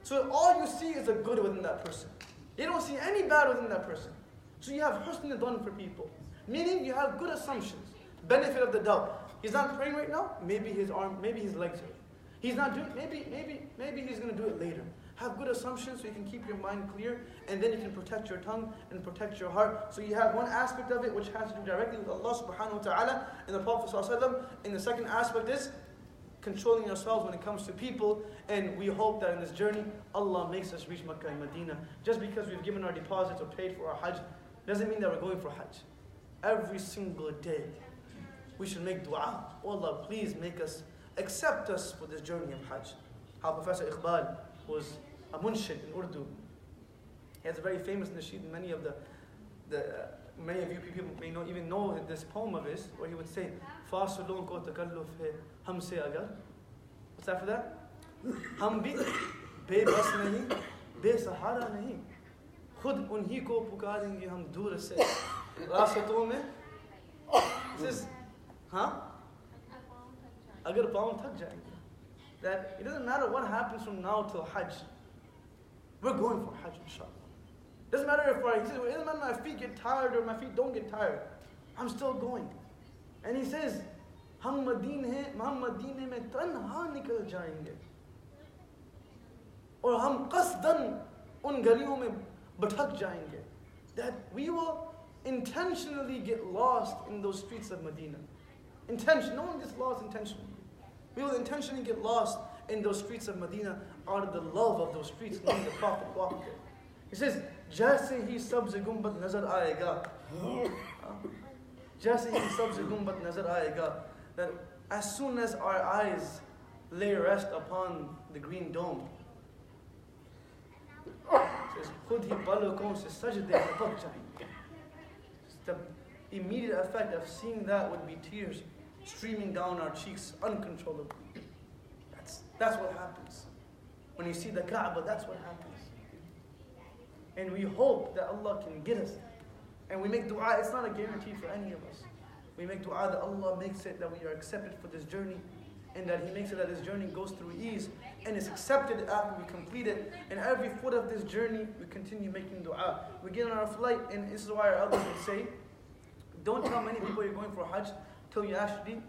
So all you see is the good within that person. You don't see any bad within that person. So you have husn dhan for people. Meaning you have good assumptions. Benefit of the doubt. He's not praying right now. Maybe his arm, maybe his legs are. He's not doing, maybe he's going to do it later. Have good assumptions so you can keep your mind clear, and then you can protect your tongue and protect your heart. So you have one aspect of it which has to do directly with Allah subhanahu wa ta'ala and the Prophet sallallahu alaihi wasallam. And the second aspect is controlling yourselves when it comes to people. And we hope that in this journey, Allah makes us reach Makkah and Medina. Just because we've given our deposits or paid for our Hajj, doesn't mean that we're going for Hajj. Every single day, we should make dua. Oh Allah, please accept us for this journey of Hajj. How Professor Iqbal was a munshid in Urdu. He has a very famous nasheed. Many of you people may even know this poem of his, where he would say, "Fasulon ko takalluf hai humse agar." What's after that? Hum bhi bebas nahi, besahara nahi. Khud unhi ko pukarenge hum dur se. Rasaton mein. This is, Agar paun thak jayenge. That it doesn't matter what happens from now till Hajj. We're going for Hajj, inshallah. Doesn't matter if he says, it doesn't matter if my feet get tired or my feet don't get tired. I'm still going. And he says, Hum Madine mein tanha nikal jayenge. Or hum qasdan un galiyon mein bhatak jayenge. That we will intentionally get lost in those streets of Medina. No one gets lost intentionally. We will intentionally get lost in those streets of Medina out of the love of those streets, knowing the Prophet walked there. He says, "Jaise hi sabz gumbat nazar aayega." Jaise hi sabz gumbat nazar aayega. That as soon as our eyes lay rest upon the green dome, it says, "Khud hi palakon se sajde mein pak jayenge." The immediate effect of seeing that would be tears streaming down our cheeks uncontrollably. That's what happens. When you see the Kaaba, that's what happens. And we hope that Allah can get us there. And we make dua. It's not a guarantee for any of us. We make dua that Allah makes it that we are accepted for this journey, and that He makes it that this journey goes through ease and is accepted after we complete it. And every foot of this journey, we continue making dua. We get on our flight, and this is why our elders would say, don't tell many people you're going for Hajj till you actually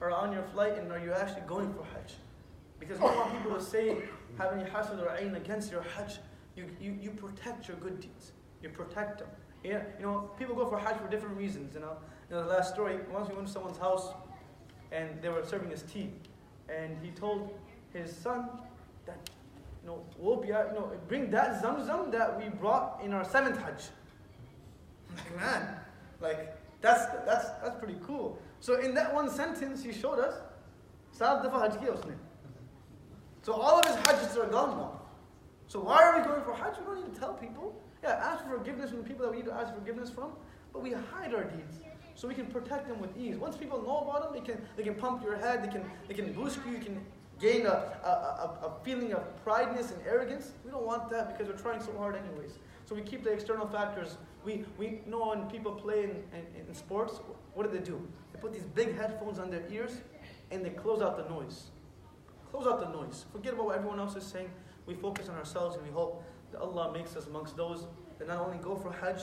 are on your flight and are you actually going for Hajj. Because we don't want people to say, have any hasad or ayn against your Hajj. You protect your good deeds. You protect them. Yeah, people go for Hajj for different reasons. The last story, once we went to someone's house and they were serving us tea. And he told his son that, bring that zamzam that we brought in our 7th Hajj. I'm like, man, that's pretty cool. So in that one sentence, he showed us, 7 dafa Hajj kiya usne. So all of his Hajjs are gone now. So why are we going for Hajj? We don't need to tell people. Yeah, ask for forgiveness from the people that we need to ask forgiveness from, but we hide our deeds so we can protect them with ease. Once people know about them, they can pump your head, they can boost you, you can gain a feeling of prideness and arrogance. We don't want that because we're trying so hard anyways. So we keep the external factors. We know when people play in sports, what do? They put these big headphones on their ears and they close out the noise. Close out the noise. Forget about what everyone else is saying. We focus on ourselves and we hope that Allah makes us amongst those that not only go for Hajj,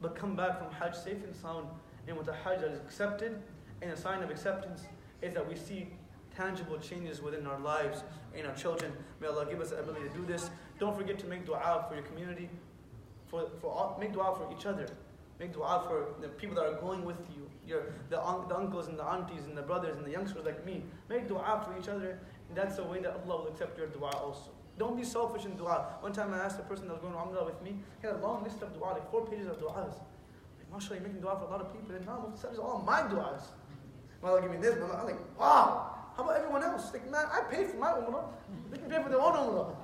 but come back from Hajj safe and sound, and with a Hajj that is accepted. And a sign of acceptance is that we see tangible changes within our lives and our children. May Allah give us the ability to do this. Don't forget to make dua for your community, make dua for each other. Make dua for the people that are going with you, the uncles and the aunties and the brothers and the youngsters like me. Make dua for each other, and that's the way that Allah will accept your dua also. Don't be selfish in dua. One time I asked a person that was going to Umrah with me, he had a long list of dua, like 4 pages of du'as. Like, mashallah, you're making dua for a lot of people, and now Mufti said, all my du'as. Allah give me this, I'm like, wow, how about everyone else? Like, man, I paid for my Umrah. They can pay for their own Umrah.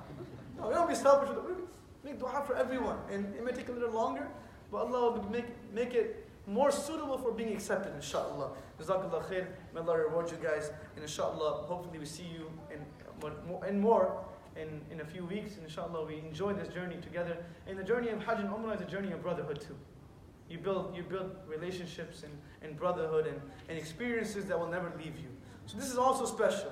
No, we don't be selfish with it. Make dua for everyone. And it may take a little longer, but Allah will make it more suitable for being accepted, inshallah. Jazakallah khair. May Allah reward you guys. And inshallah, hopefully we see you in more in a few weeks. And inshallah, we enjoy this journey together. And the journey of Hajj and Umrah is a journey of brotherhood too. You build relationships and brotherhood and experiences that will never leave you. So this is also special.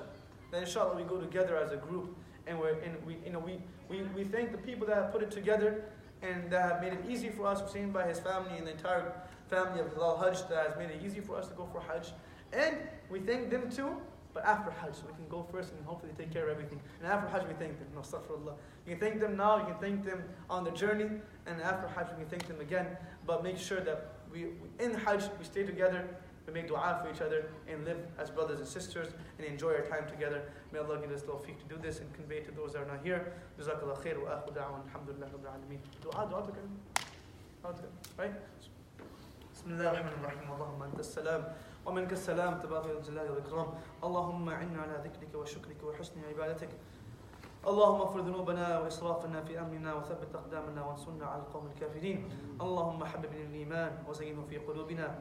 That inshallah we go together as a group, and we thank the people that have put it together and that have made it easy for us, Hussein by his family and the entire family of Hilal Hajj that has made it easy for us to go for Hajj. And we thank them too, but after Hajj, so we can go first and hopefully take care of everything. And after Hajj we thank them. No, astaghfirullah. You can thank them now, you can thank them on the journey, and after Hajj we can thank them again. But make sure that in Hajj we stay together, we make dua for each other, and live as brothers and sisters, and enjoy our time together. May Allah give us tawfiq to do this and convey to those that are not here. Jazakallah khair wa akhu da'wan. Alhamdulillah rabbil alameen. Dua to right? Bismillah ar-Rahman ar-Rahim. Allahumma anta as-salam wa minka as-salam tabarak al-jalali wal-ikram. Allahumma inna ala dhikrika wa shukrika wa husni ibadatik. اللهم اغفر ذنوبنا وإسرافنا في أمرنا وثبت أقدامنا وانصرنا على القوم الكافرين. اللهم حببنا الإيمان وزينه في قلوبنا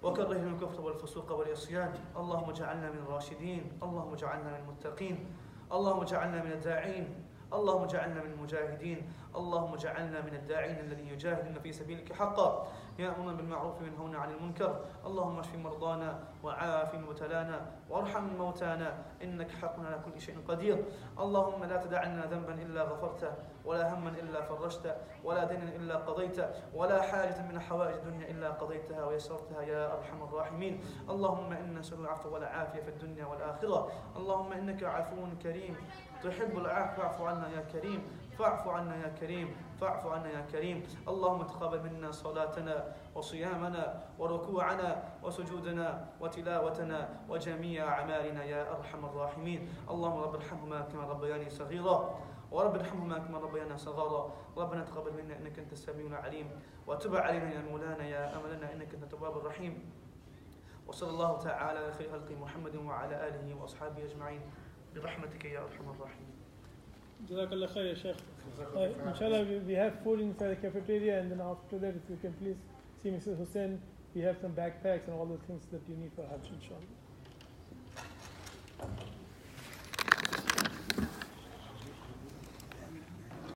وكرهنا الكفر والفسوق والعصيان. اللهم اجعلنا من الراشدين. اللهم اجعلنا من المتقين. اللهم اجعلنا من الداعين. اللهم اجعلنا من المجاهدين. اللهم اجعلنا من الداعين الذين يجاهدون في سبيلك حقا يأمرون بالمعروف وينهون عن المنكر. اللهم اشف مرضانا وعاف مبتلانا وارحم موتانا إنك حق على كل شيء قدير. اللهم لا تدع لنا ذنبا إلا غفرته ولا هما إلا فرجته ولا دينا إلا قضيته ولا حاجة من حوائج الدنيا إلا قضيتها ويسرتها يا أرحم الراحمين. اللهم إنا نسأل العفو والعافية في الدنيا والآخرة. اللهم إنك عفو كريم تحب العفو فاعف عنا يا كريم. فاعف عنا يا كريم. فاعف عنا يا كريم. اللهم تقبل منا صلاتنا وصيامنا وركوعنا وسجودنا وتلاوتنا وجميع أعمالنا يا أرحم الراحمين. اللهم رب ارحمهما كما ربياني صغيرا ورب ارحمهما كما ربيانا صغارا. ربنا تقبل منا إنك أنت السميع العليم وتب علينا يا مولانا يا أملنا إنك أنت التواب الرحيم. وصلى الله تعالى على خير خلق محمد وعلى آله وأصحابه أجمعين برحمتك يا أرحم الراحمين. Jazakallah khair, ya Shaykh. Inshallah, we have food inside the cafeteria, and then after that, if you can please see Mrs. Hussein, we have some backpacks and all the things that you need for Hajj, inshallah.